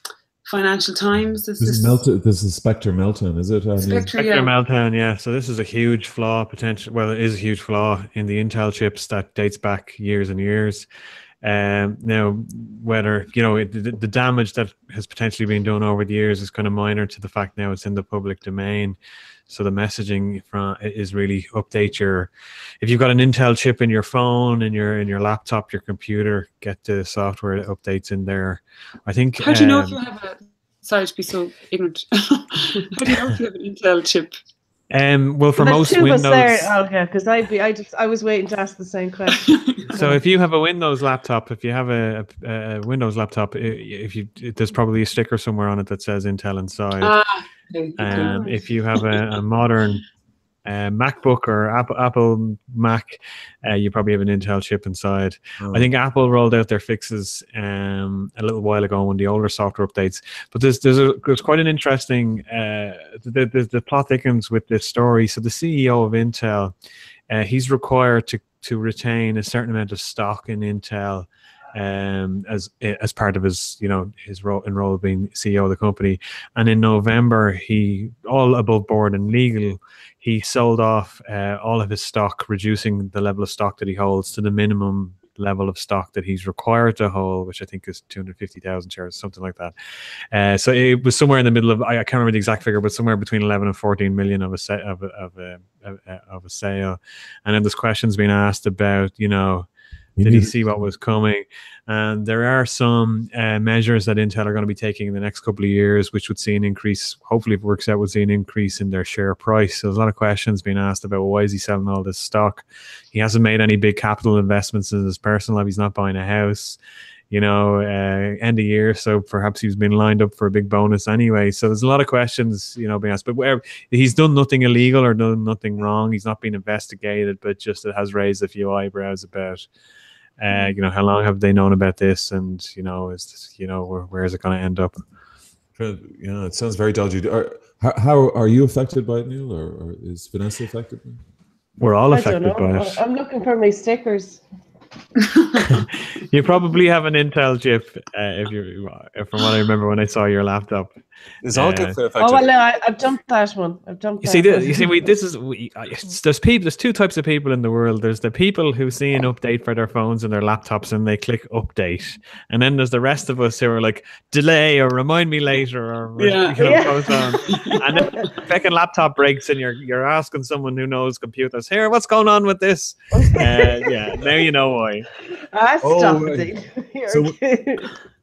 Financial Times. This is Spectre Meltdown, is it? Spectre Meltdown, yeah. So this is a huge flaw, it is a huge flaw in the Intel chips that dates back years and years. Now, whether the damage that has potentially been done over the years is kind of minor to the fact now it's in the public domain. So the messaging is really if you've got an Intel chip in your phone, in your laptop, your computer, get the software updates in there. I think. How do you know if you have a? Sorry to be so ignorant. How do you know if you have an Intel chip? Well, for most Windows, because I was waiting to ask the same question. So if you have a Windows laptop, if you have a Windows laptop, there's probably a sticker somewhere on it that says Intel inside. If you have a modern MacBook or Apple Mac, you probably have an Intel chip inside. I think Apple rolled out their fixes a little while ago on the older software updates. But there's quite an interesting the plot thickens with this story. So the CEO of Intel, he's required to retain a certain amount of stock in Intel as part of his role of being CEO of the company. And in November, he, all above board and legal, he sold off all of his stock, reducing the level of stock that he holds to the minimum level of stock that he's required to hold, which I think is 250,000 shares, something like that. So it was somewhere in the middle of, I can't remember the exact figure, but somewhere between 11 and 14 million of a sale. And then there's questions being asked about, did he see what was coming? And there are some measures that Intel are going to be taking in the next couple of years, which would see an increase, hopefully if it works out, would see an increase in their share price. So there's a lot of questions being asked about, why is he selling all this stock? He hasn't made any big capital investments in his personal life. He's not buying a house, end of year. So perhaps he's been lined up for a big bonus anyway. So there's a lot of questions, being asked. But he's done nothing illegal or done nothing wrong. He's not been investigated, but just it has raised a few eyebrows about how long have they known about this, and where is it going to end up? It sounds very dodgy. How are you affected by it, Neil, or is Vanessa affected? We're all affected by it. I'm looking for my stickers. You probably have an Intel chip, from what I remember when I saw your laptop. Is all good affected? Oh well, no, I've dumped that one. There's two types of people in the world. There's the people who see an update for their phones and their laptops and they click update, and then there's the rest of us who are like, delay or remind me later, or post on. And then the second laptop breaks and you're asking someone who knows computers, here, what's going on with this? Now you know why. Stop So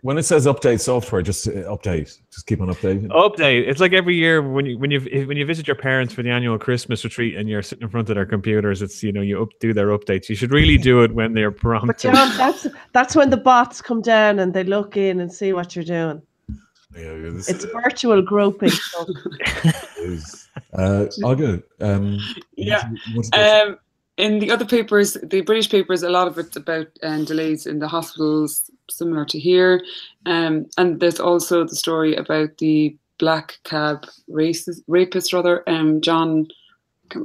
when it says update software, just update. Just keep on updating. Update. It's like every year when you visit your parents for the annual Christmas retreat and you're sitting in front of their computers. It's you do their updates. You should really do it when they're prompted. But John, that's when the bots come down and they look in and see what you're doing. It's virtual groping. Olga, in the other papers, the British papers, a lot of it's about delays in the hospitals, similar to here. And there's also the story about the black cab rapist, John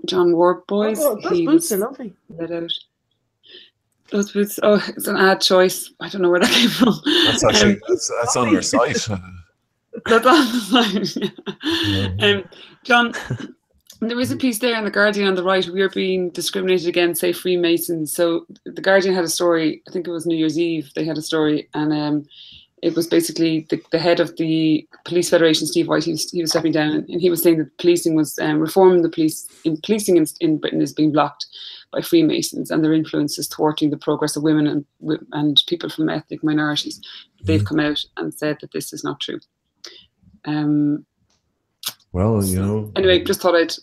Warboys. Those boots are lovely. Let out. Those boots. Oh, it's an ad choice. I don't know where that came from. That's actually that's on your site. That's on the site. Yeah. John, there is a piece there in the Guardian on the right. We are being discriminated against, say Freemasons. So the Guardian had a story. I think it was New Year's Eve. They had a story, and it was basically the head of the Police Federation, Steve White. He was stepping down, and he was saying that policing was reforming the police. Policing in Britain is being blocked by Freemasons, and their influence is thwarting the progress of women and people from ethnic minorities. They've come out and said that this is not true. Well, you know. Anyway, just thought I'd.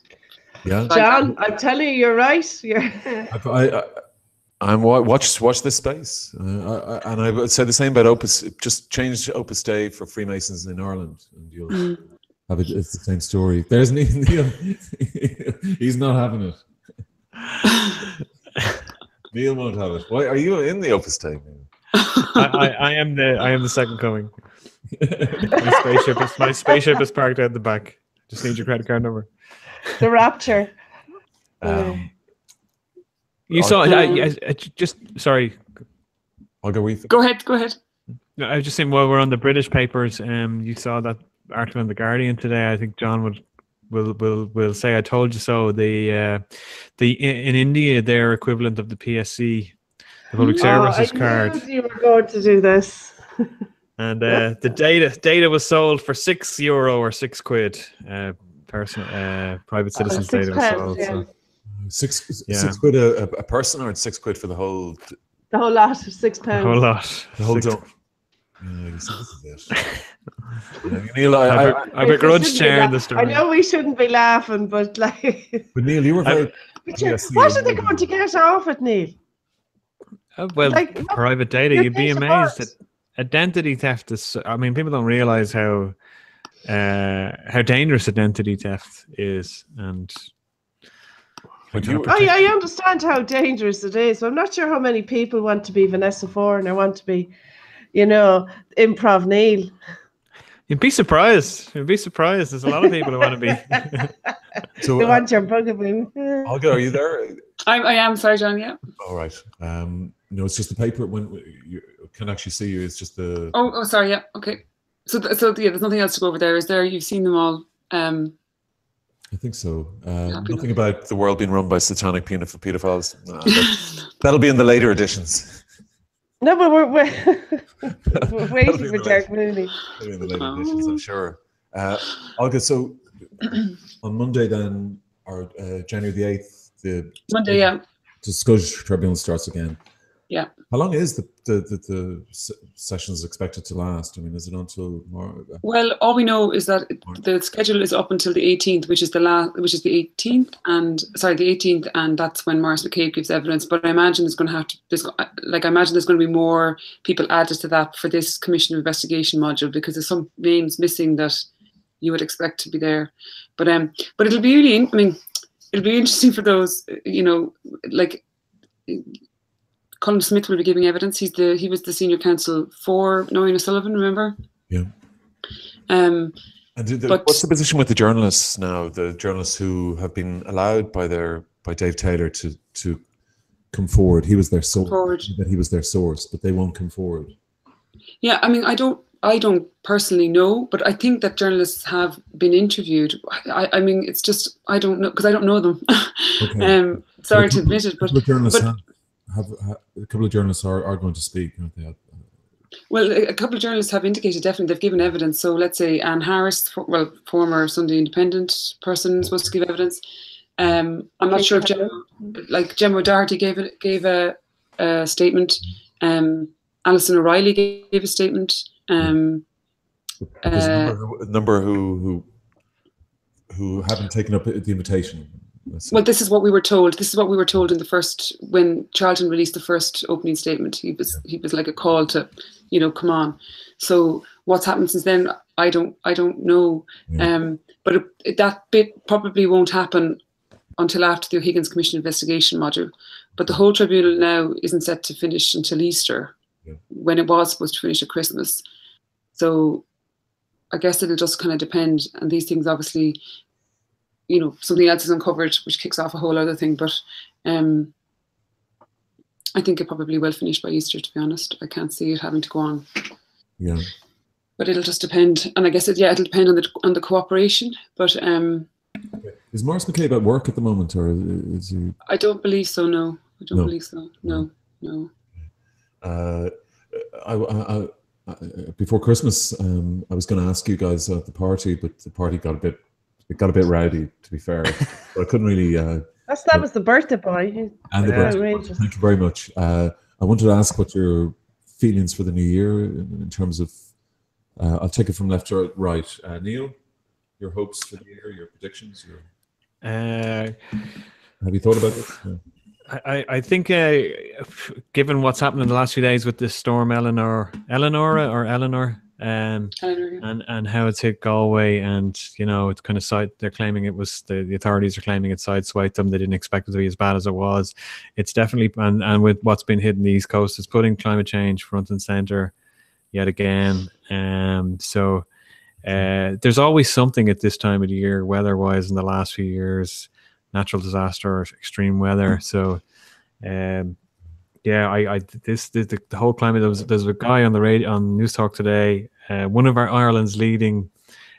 Yeah, John, I'm telling you, you're right. I'm watch this space, and I would say the same about Opus. Just change Opus Dei for Freemasons in Ireland, and you'll have it. It's the same story. There's Neil. He's not having it. Neil won't have it. Why are you in the Opus Dei? I am the second coming. My spaceship is parked out the back. Just need your credit card number. The Rapture. You saw just sorry. I'll go. Go ahead. No, I was just saying while we're on the British papers, you saw that article in the Guardian today. I think John will say I told you so. In India, their equivalent of the PSC, the Public Services Card. I knew you were going to do this. And the data was sold for €6 or £6. Private citizens' data was sold. Yeah. So. Six quid a person, or £6 for the whole? The whole lot, £6. The whole lot. The whole dome. Neil, I begrudge sharing the story. I know we shouldn't be laughing, but like. But Neil, you were very. What are they going to get off it, Neil? Well, private data. You'd be amazed that identity theft is. I mean, people don't realize how dangerous identity theft is, and. I understand how dangerous it is. I'm not sure how many people want to be Vanessa Foreign or want to be, Improv Neil. You'd be surprised. There's a lot of people who want to be. So, they want your bugaboo. Olga, are you there? I am. Sorry, John. Yeah. All right. No, it's just the paper. When you can actually see you, it's just the. Oh, sorry. Yeah. Okay. So yeah, there's nothing else to go over there, is there? You've seen them all. I think so. Nothing about the world being run by satanic pedophiles. That'll be in the later editions. No, but we're waiting for Derek Mooney. That'll be in the later editions, I'm sure. Olga, so on Monday then, or January the 8th, the Scottish Tribunal starts again. Yeah. How long is the sessions expected to last? I mean, is it until more? Well, all we know is that the schedule is up until the 18th, which is the 18th, and that's when Maurice McCabe gives evidence. But I imagine there's going to be more people added to that for this Commission of Investigation module, because there's some names missing that you would expect to be there. But it'll be really, it'll be interesting for those, Colin Smith will be giving evidence. He was the senior counsel for Noreen O'Sullivan, remember? Yeah. What's the position with the journalists now? The journalists who have been allowed by Dave Taylor to come forward. He was their source. He was their source, but they won't come forward. Yeah, I don't personally know, but I think that journalists have been interviewed. It's just I don't know, because I don't know them. Okay. Sorry to admit it, but a couple of journalists are going to speak, aren't they? Well, a couple of journalists have indicated definitely they've given evidence. So let's say Anne Harris, former Sunday Independent person, supposed to give evidence. I'm not sure if Gemma O'Doherty gave a statement. Alison O'Reilly gave a statement. There's a number who haven't taken up the invitation. Well, this is what we were told. This is what we were told when Charlton released the first opening statement. He was like a call to, come on. So what's happened since then, I don't know. Yeah. But that bit probably won't happen until after the O'Higgins Commission investigation module. But the whole tribunal now isn't set to finish until Easter, when it was supposed to finish at Christmas. So I guess it'll just kind of depend. And these things, obviously, you know, something else is uncovered, which kicks off a whole other thing. But I think it probably will finish by Easter, to be honest. I can't see it having to go on. Yeah. But it'll just depend. And I guess it'll depend on the cooperation. But is Maurice McCabe at work at the moment, or is he? I don't believe so. No, I don't believe so. No. Before Christmas, I was going to ask you guys at the party, but the party got a bit rowdy, to be fair. But I couldn't really. That was the birthday boy. And the birthday boy. Thank you very much. I wanted to ask what your feelings for the new year in terms of. I'll take it from left to right. Neil, your hopes for the year, your predictions. Have you thought about this? Yeah. I think, given what's happened in the last few days with this storm Eleanor, and how it's hit Galway, and you know, it's kind of they're claiming it was the authorities are claiming it sideswiped them. They didn't expect it to be as bad as it was. It's definitely and with what's been hitting the East Coast, it's putting climate change front and center yet again. So there's always something at this time of the year, weather-wise, in the last few years. Natural disaster or extreme weather. So the whole climate, there's a guy on the radio on News Talk today, one of Ireland's leading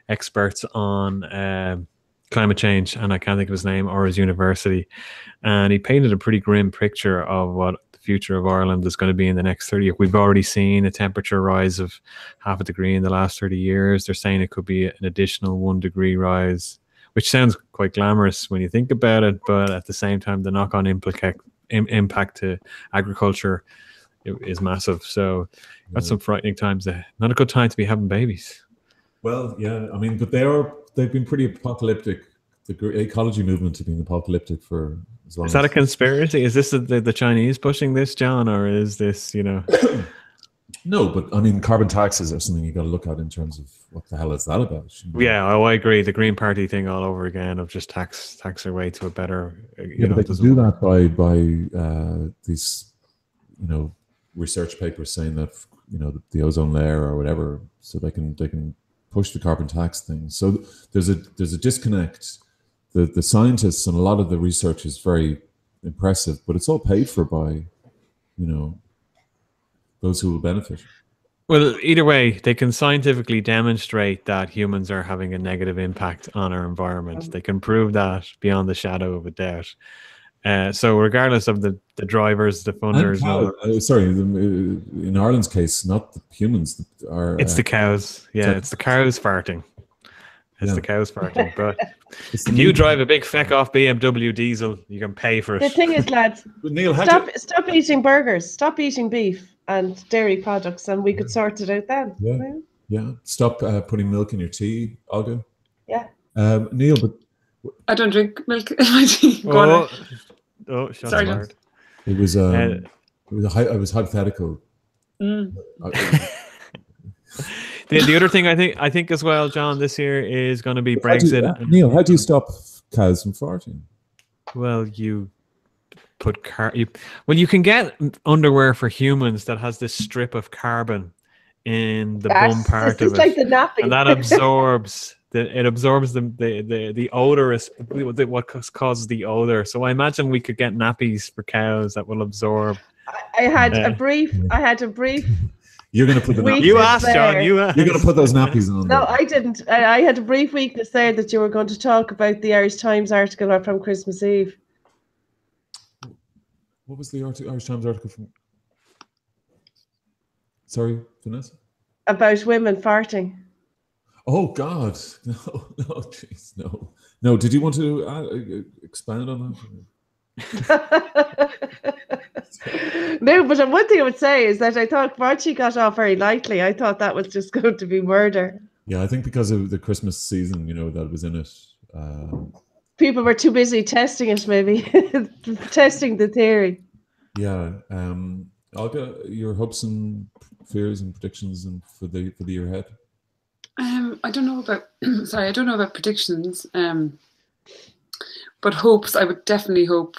experts on climate change, and I can't think of his name or his university, and he painted a pretty grim picture of what the future of Ireland is going to be in the next 30 years. We've already seen a temperature rise of 0.5 degree in the last 30 years. They're saying it could be an additional 1 degree rise, which sounds quite glamorous when you think about it, but at the same time, the knock-on impact to agriculture is massive. So that's some frightening times. Not a good time to be having babies. Well, yeah, I mean, but they've been pretty apocalyptic. The ecology movement has been apocalyptic for as long. Is that a conspiracy? Is this the Chinese pushing this, John, or is this, you know? No, but I mean, carbon taxes are something you got to look at in terms of what the hell is that about? You know? Yeah, I agree. The Green Party thing all over again of just tax their way to a better. But they can do that by these, you know, research papers saying that, you know, the ozone layer or whatever, so they can push the carbon tax thing. So there's a disconnect. The scientists and a lot of the research is very impressive, but it's all paid for by, you know, those who will benefit. Well, either way, they can scientifically demonstrate that humans are having a negative impact on our environment. They can prove that beyond the shadow of a doubt. So regardless of the drivers, the funders... in Ireland's case, not the humans. It's the cows. Yeah, it's the cows farting. It's the cows farting. But if you drive a big feck-off BMW diesel, you can pay for it. The thing is, lads, Neil, stop eating burgers. Stop eating beef and dairy products, and we could sort it out then. Yeah. Stop putting milk in your tea, Olga. Yeah. Neil, but I don't drink milk in my tea. Sorry. It was hypothetical. The other thing I think as well, John, this year is going to be Brexit. Neil, how do you stop cows from farting? Well, you put you can get underwear for humans that has this strip of carbon in the bum part of it, like the nappy, and that absorbs the odorous, what causes the odor. So I imagine we could get nappies for cows that will absorb. I had a brief. You're going to put the You asked, John. You asked. You're going to put those nappies on. No, I didn't. I had a brief weakness there that you were going to talk about the Irish Times article from Christmas Eve. What was the Irish Times article from? Sorry, Vanessa? About women farting. Oh, God. No, jeez, no. No, did you want to expand on that? No, but one thing I would say is that I thought Broadsheet got off very lightly. I thought that was just going to be murder. Yeah, I think because of the Christmas season, you know, that was in it. People were too busy testing it, maybe. Testing the theory. Yeah. Olga, your hopes and fears and predictions and for the year ahead? I don't know about I don't know about predictions. but hopes. I would definitely hope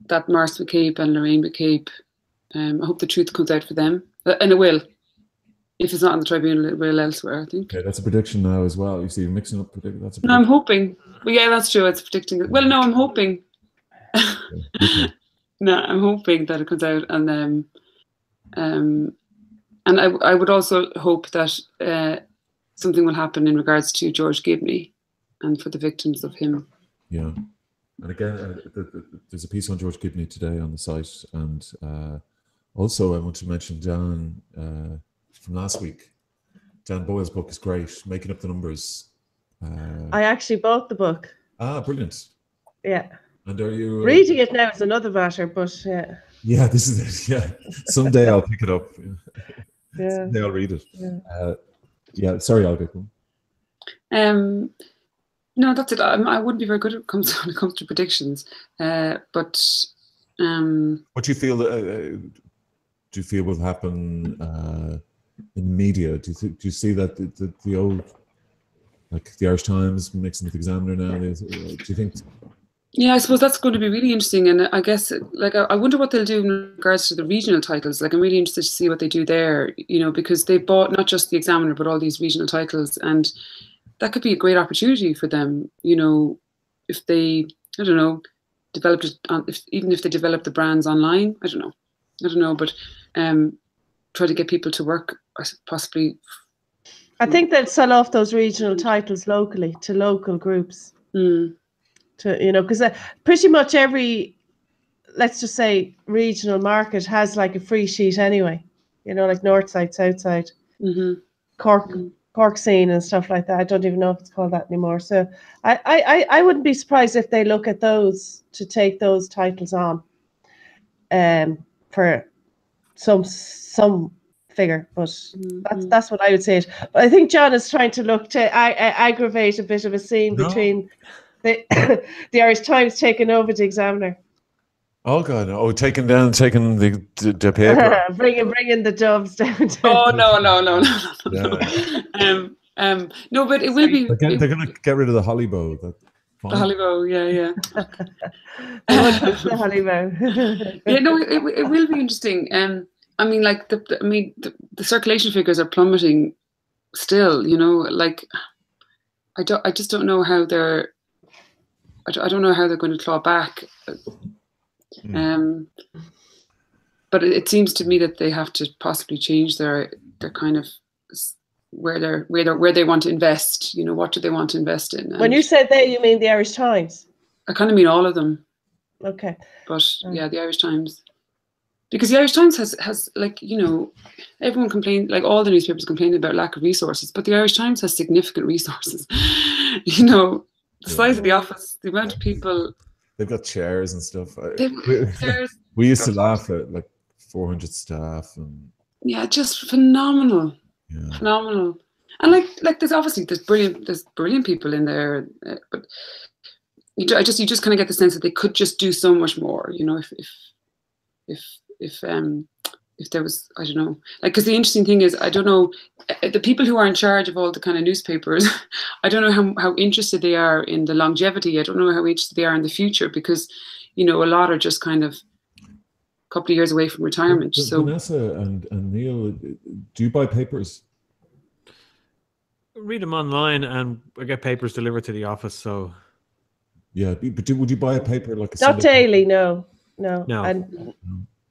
that Mars McCabe and Lorraine McCabe. I hope the truth comes out for them, and it will. If it's not on the Tribunal, it will elsewhere, I think. Okay, that's a prediction now as well. You see, you're mixing up prediction. That's a No, prediction. I'm hoping. Well, yeah, that's true. It's predicting. Well, no, I'm hoping. Okay. No, I'm hoping that it comes out, and I would also hope that something will happen in regards to George Gibney and for the victims of him. Yeah. And again, there's a piece on George Gibney today on the site, and also I want to mention Dan from last week. Dan Boyle's book is great, Making Up the Numbers. I actually bought the book. Ah, brilliant. Yeah. And are you reading it now is another matter, but yeah. Yeah, this is it. Yeah, someday I'll pick it up. Yeah. Someday I'll read it. Yeah. Yeah, sorry, I'll get one. No, that's it. I wouldn't be very good when it comes to predictions. But what do you feel? Do you feel will happen in media? Do you see that the old, like the Irish Times mixing with the Examiner now? Do you think? Yeah, I suppose that's going to be really interesting, and I guess like I wonder what they'll do in regards to the regional titles. Like I'm really interested to see what they do there, because they bought not just the Examiner but all these regional titles, and that could be a great opportunity for them. If they, I don't know, developed it, even if they develop the brands online. I don't know, but try to get people to work possibly. I think they'll sell off those regional titles locally to local groups. Because pretty much every, let's just say, regional market has like a free sheet anyway. Like North Side, South Side, Cork scene and stuff like that. I don't even know if it's called that anymore. So I wouldn't be surprised if they look at those to take those titles on, for some figure. But that's what I would say. But I think John is trying to look to aggravate a bit of a scene between the Irish Times taking over the Examiner. Oh God! Oh, taking the paper. bringing the doves down. Oh no! Yeah. No, but it will be. They're going to get rid of the holly bow. The holly bow, yeah. The holly bow. Yeah, no, it will be interesting. I mean, like the circulation figures are plummeting still. Like I just don't know how they're. I don't know how they're going to claw back. But it seems to me that they have to possibly change their kind of where they want to invest. What do they want to invest in? When you said they, you mean the Irish Times? I kind of mean all of them. Okay. But yeah, the Irish Times, because the Irish Times has like everyone complained, like all the newspapers complained about lack of resources, but the Irish Times has significant resources. The size of the office, the amount of people. They've got chairs and stuff. Chairs. We used to laugh at like 400 staff and. Yeah, just phenomenal. Yeah. Phenomenal. And like there's brilliant people in there, but you just kind of get the sense that they could just do so much more. If there was, I don't know, like, because the interesting thing is, I don't know, the people who are in charge of all the kind of newspapers, I don't know how interested they are in the longevity. I don't know how interested they are in the future, because, a lot are just kind of a couple of years away from retirement. So Vanessa and Neil, do you buy papers? Read them online, and I get papers delivered to the office. So yeah, but would you buy a paper like a not daily? No. And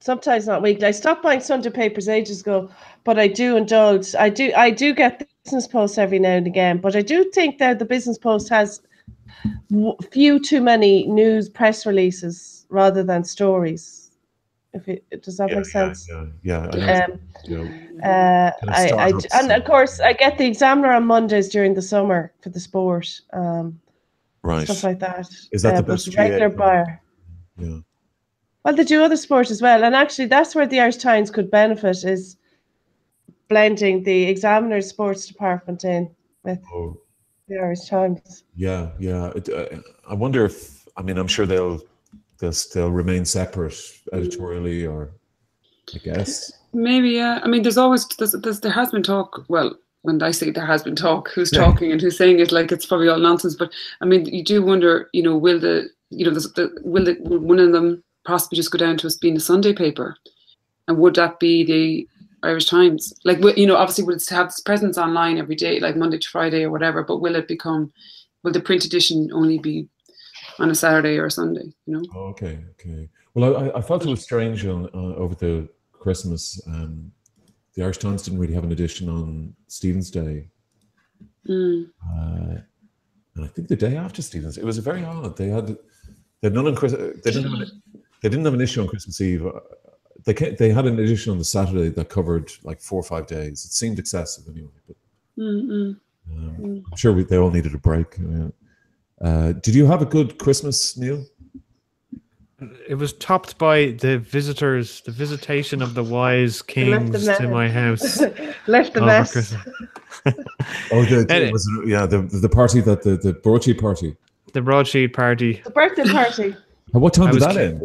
sometimes not weekly. I stopped buying Sunday papers ages ago, but I do indulge. I do get the Business Post every now and again, but I do think that the Business Post has few too many news press releases rather than stories. Does that make sense? Yeah. And of course I get the Examiner on Mondays during the summer for the sport, right? Stuff like that. Is that the best regular buyer? Yeah. Well, they do other sports as well, and actually that's where the Irish Times could benefit, is blending the Examiner's sports department in with the Irish Times. Yeah. I wonder if, I'm sure they'll remain separate editorially, or I guess maybe, yeah. There has been talk. Well, when I say there has been talk, who's talking and who's saying it, like it's probably all nonsense. But you do wonder, will the will one of them possibly just go down to us being a Sunday paper, and would that be the Irish Times? Like, obviously will it have its presence online every day, like Monday to Friday or whatever, but will the print edition only be on a Saturday or a Sunday? Okay. Well, I felt it was strange over the Christmas. The Irish Times didn't really have an edition on Stephen's Day. And I think the day after Stephen's, it was very odd. They didn't have an issue on Christmas Eve. They had an edition on the Saturday that covered like 4 or 5 days. It seemed excessive anyway, but I'm sure they all needed a break. Did you have a good Christmas, Neil? It was topped by the visitation of the wise kings to my house. Left the mess. The party the Broadsheet party. The Broadsheet party. The birthday party. And what time did that end?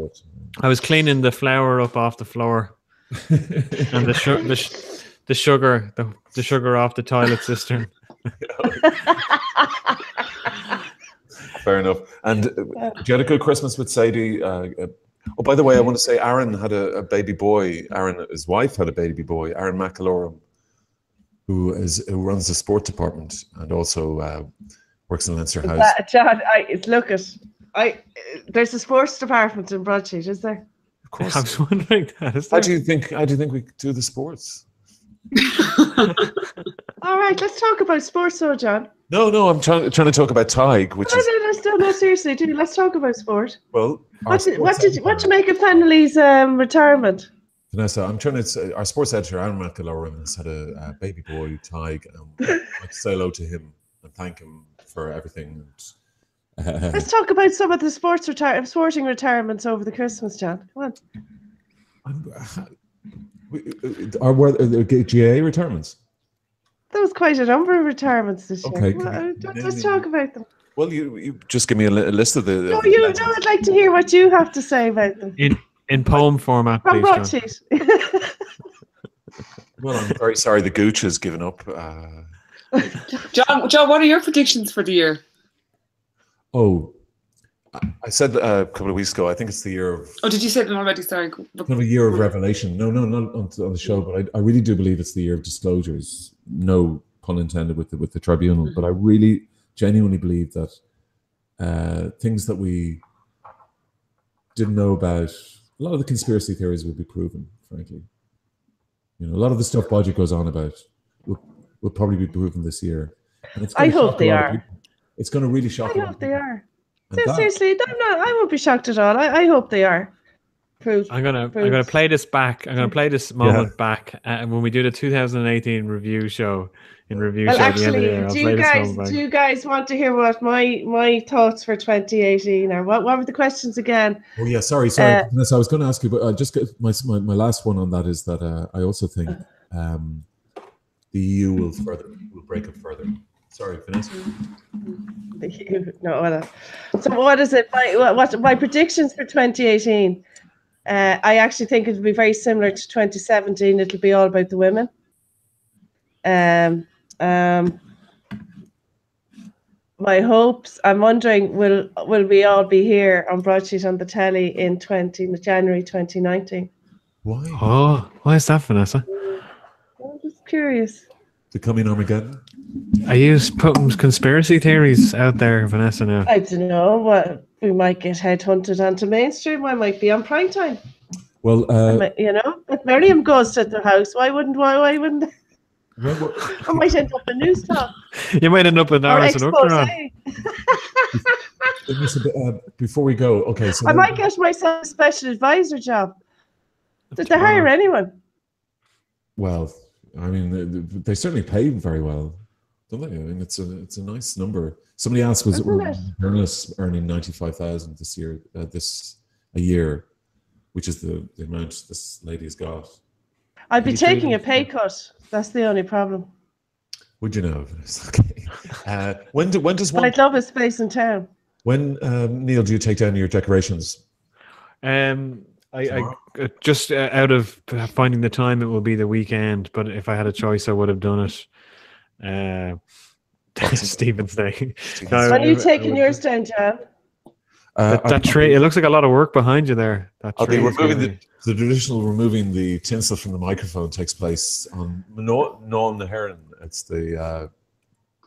I was cleaning the flour up off the floor, and the sugar off the toilet cistern. Fair enough. And you had a good Christmas with Sadie. By the way, I want to say Aaron had a baby boy. Aaron, his wife, had a baby boy. Aaron McAlorum, who runs the sport department and also works in Leinster House. John, there's a sports department in Broadsheet, is there? Of course. I was wondering that. How do you think we do the sports? All right, let's talk about sports, though, John. No, I'm trying to talk about Tig, which is. No, seriously, let's talk about sport. Well, what do you make of Fennelly's retirement? Vanessa, I'm trying to say, our sports editor Aaron McAlorum has had a baby boy, Tig, and I'd like to say hello to him and thank him for everything. Let's talk about some of the sporting retirements over the Christmas, John. Come on. Were there GA retirements? There was quite a number of retirements this year. Okay, let's talk about them. Well, you just give me a list of the. No, I'd like to hear what you have to say about them. In poem format, from please, Broadsheet. Well, I'm very sorry the Gooch has given up. John, what are your predictions for the year? Oh, I said a couple of weeks ago, I think it's the year of... Oh, did you say it already? Sorry. Kind of a year of revelation. No, not on the show, but I really do believe it's the year of disclosures. No pun intended with the tribunal, but I really genuinely believe that things that we didn't know about, a lot of the conspiracy theories will be proven, frankly. A lot of the stuff Bodger goes on about will probably be proven this year. And I hope they are. It's going to really shock. I hope they are. Seriously, I won't be shocked at all. I hope they are. Proved. I'm gonna play this back. I'm gonna play this moment back when we do the 2018 review show. Actually, do you guys want to hear what my thoughts for 2018 are? What were the questions again? Oh yeah, sorry. Vanessa, I was going to ask you, but just my last one on that is that I also think the EU will break up further. Sorry, Vanessa. So what is it? What my predictions for 2018? I actually think it will be very similar to 2017. It'll be all about the women. My hopes. I'm wondering, will we all be here on Broadsheet on the telly in January 2019? Why? Oh, why is that, Vanessa? I'm just curious. The coming Armageddon. Are you putting conspiracy theories out there, Vanessa? Now I don't know. What we might get headhunted onto mainstream. I might be on prime time. Well, if Miriam goes to the house, why wouldn't? I might end up in news talk. You might end up in Irish and before we go, okay. So I might get myself a special advisor job. Did they hire anyone? Well, I mean, they certainly pay very well, don't they? I mean, it's a nice number. Somebody asked, was journalists earning 95,000 this year? A year, which is the amount this lady has got. I'd be taking a pay cut. That's the only problem. Would you know? Okay. When does one? I'd love a space in town. When Neil, do you take down your decorations? I just out of finding the time, it will be the weekend. But if I had a choice, I would have done it. Stephen's Day. When are you taking yours down, John? That tree, it looks like a lot of work behind you there. That I'll be tree is removing really- the traditional removing the tinsel from the microphone takes place on Non Heron. It's the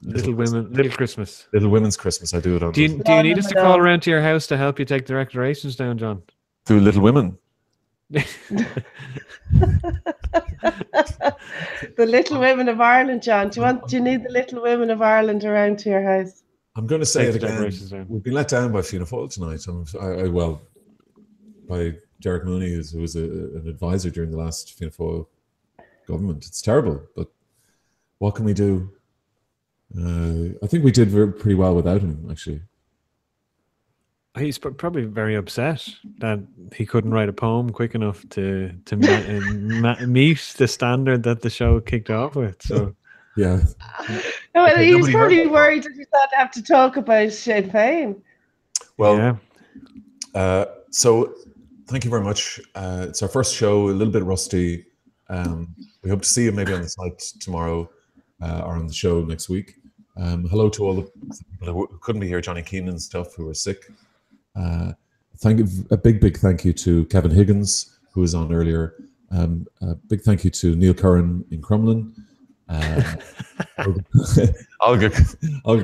Little Christmas. Little Women's Christmas. I do it on Do you need us to call around to your house to help you take the decorations down, John? through Little Women. The Little Women of Ireland, John. Do you need the Little Women of Ireland around to your house? I'm going to say Take it the again. decorations down. We've been let down by Fianna Fáil tonight. Well, by Derek Mooney, who was an advisor during the last Fianna Fáil government. It's terrible, but what can we do? I think we did pretty well without him, actually. He's probably very upset that he couldn't write a poem quick enough to meet the standard that the show kicked off with. So yeah. Well, he's probably worried that he's not have to talk about Sinn Féin. Well, so thank you very much. It's our first show, a little bit rusty. We hope to see you maybe on the site tomorrow or on the show next week. Hello to all the people who couldn't be here, Johnny Keenan and stuff, who were sick. A big thank you to Kevin Higgins, who was on earlier. A big thank you to Neil Curran in Crumlin. Olga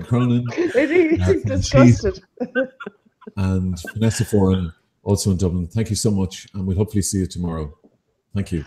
Cronin. He's disgusted. And Vanessa Foran, also in Dublin. Thank you so much, and we'll hopefully see you tomorrow. Thank you.